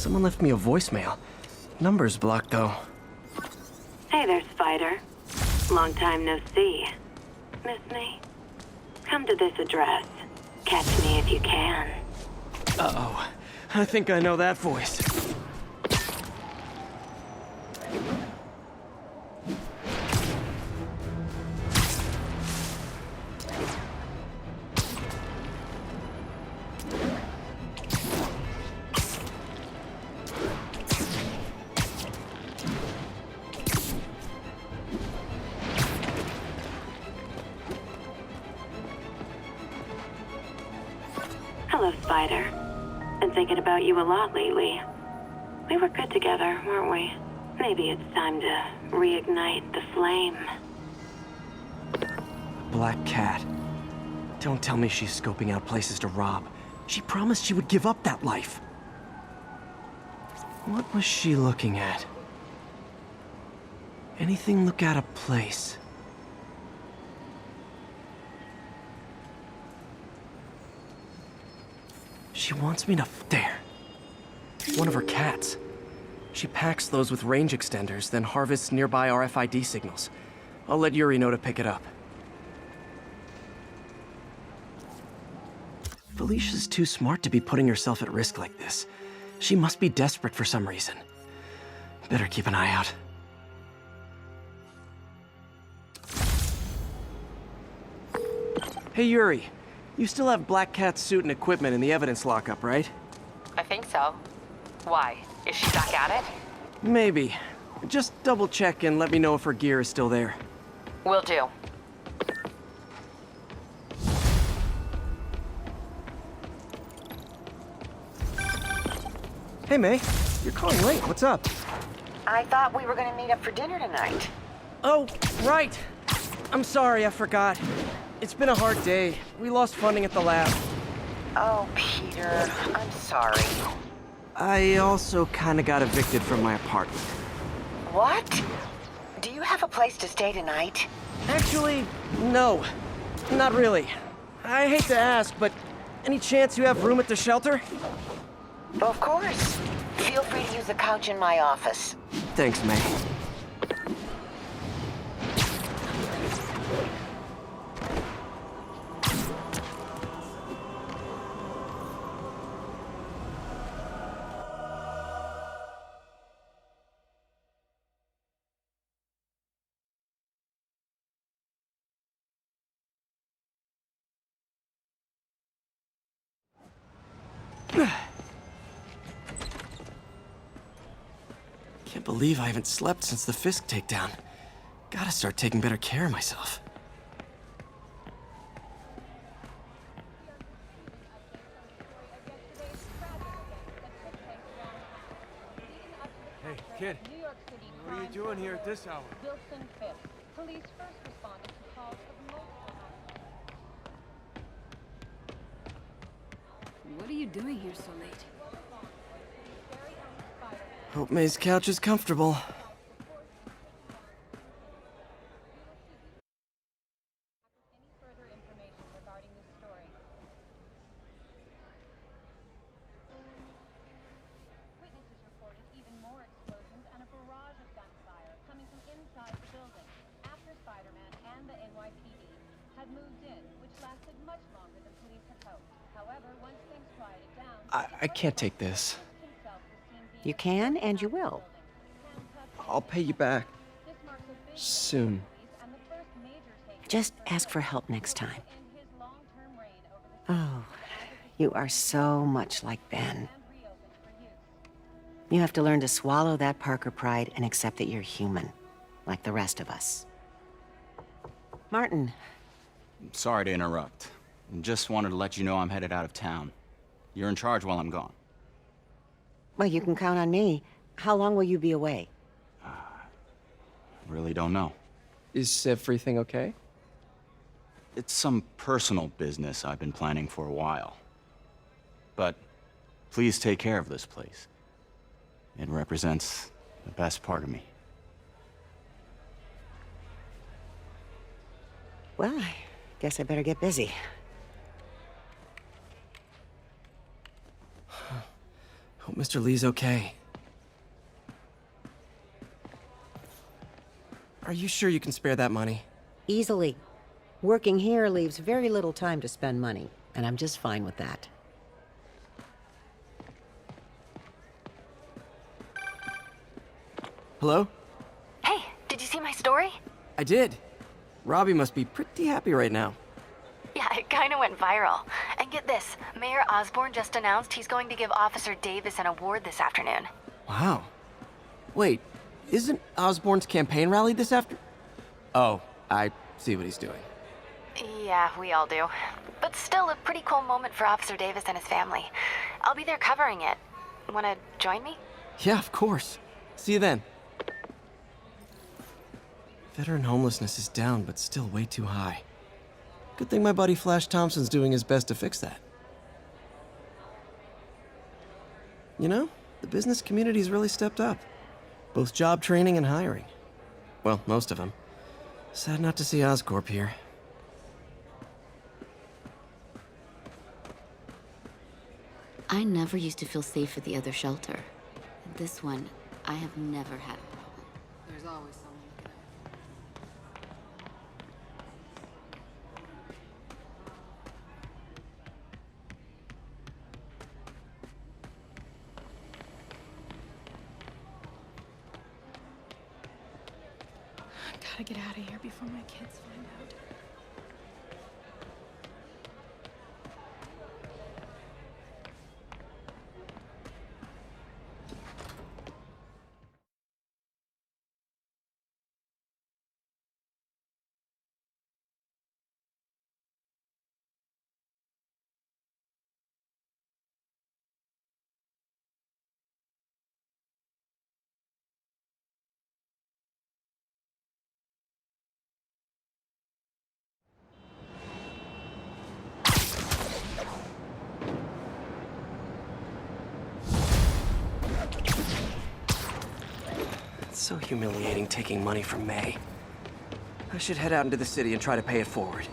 Someone left me a voicemail. Number's blocked, though. Hey there, Spider. Long time no see. Miss me? Come to this address. Catch me if you can. Uh-oh. I think I know that voice. Hello, Spider. Been thinking about you a lot lately. We were good together, weren't we? Maybe it's time to reignite the flame. Black Cat. Don't tell me she's scoping out places to rob. She promised she would give up that life. What was she looking at? Anything look out of place? She wants me to... There. One of her cats. She packs those with range extenders, then harvests nearby RFID signals. I'll let Yuri know to pick it up. Felicia's too smart to be putting herself at risk like this. She must be desperate for some reason. Better keep an eye out. Hey, Yuri. You still have Black Cat's suit and equipment in the evidence lockup, right? I think so. Why? Is she back at it? Maybe. Just double check and let me know if her gear is still there. Will do. Hey, May. You're calling late. What's up? I thought we were gonna meet up for dinner tonight. Oh, right. I'm sorry, I forgot. It's been a hard day. We lost funding at the lab. Oh, Peter, I'm sorry. I also kinda got evicted from my apartment. What? Do you have a place to stay tonight? Actually, no. Not really. I hate to ask, but any chance you have room at the shelter? Of course. Feel free to use the couch in my office. Thanks, May. Can't believe I haven't slept since the Fisk takedown. Gotta start taking better care of myself. Hey, kid. What are you doing here at this hour? Wilson Fisk. Police first responded to calls of multiple... What are you doing here so late? Hope May's couch is comfortable. I can't take this. You can, and you will. I'll pay you back. Soon. Just ask for help next time. Oh, you are so much like Ben. You have to learn to swallow that Parker pride and accept that you're human, like the rest of us. Martin. Sorry to interrupt. Just wanted to let you know I'm headed out of town. You're in charge while I'm gone. Well, you can count on me. How long will you be away? Really don't know. Is everything okay? It's some personal business I've been planning for a while. But please take care of this place. It represents the best part of me. Well, I guess I better get busy. Hope Mr. Lee's okay. Are you sure you can spare that money? Easily. Working here leaves very little time to spend money, and I'm just fine with that. Hello? Hey, did you see my story? I did. Robbie must be pretty happy right now. Yeah, it kind of went viral. And get this, Mayor Osborn just announced he's going to give Officer Davis an award this afternoon. Wow. Wait, isn't Osborn's campaign rally this after? Oh, I see what he's doing. Yeah, we all do. But still a pretty cool moment for Officer Davis and his family. I'll be there covering it. Wanna join me? Yeah, of course. See you then. Veteran homelessness is down, but still way too high. Good thing my buddy Flash Thompson's doing his best to fix that. You know, the business community's really stepped up. Both job training and hiring. Well, most of them. Sad not to see Oscorp here. I never used to feel safe at the other shelter. At this one, I have never had a problem. There's always someone. Gotta get out of here before my kids find out. It's so humiliating taking money from May. I should head out into the city and try to pay it forward.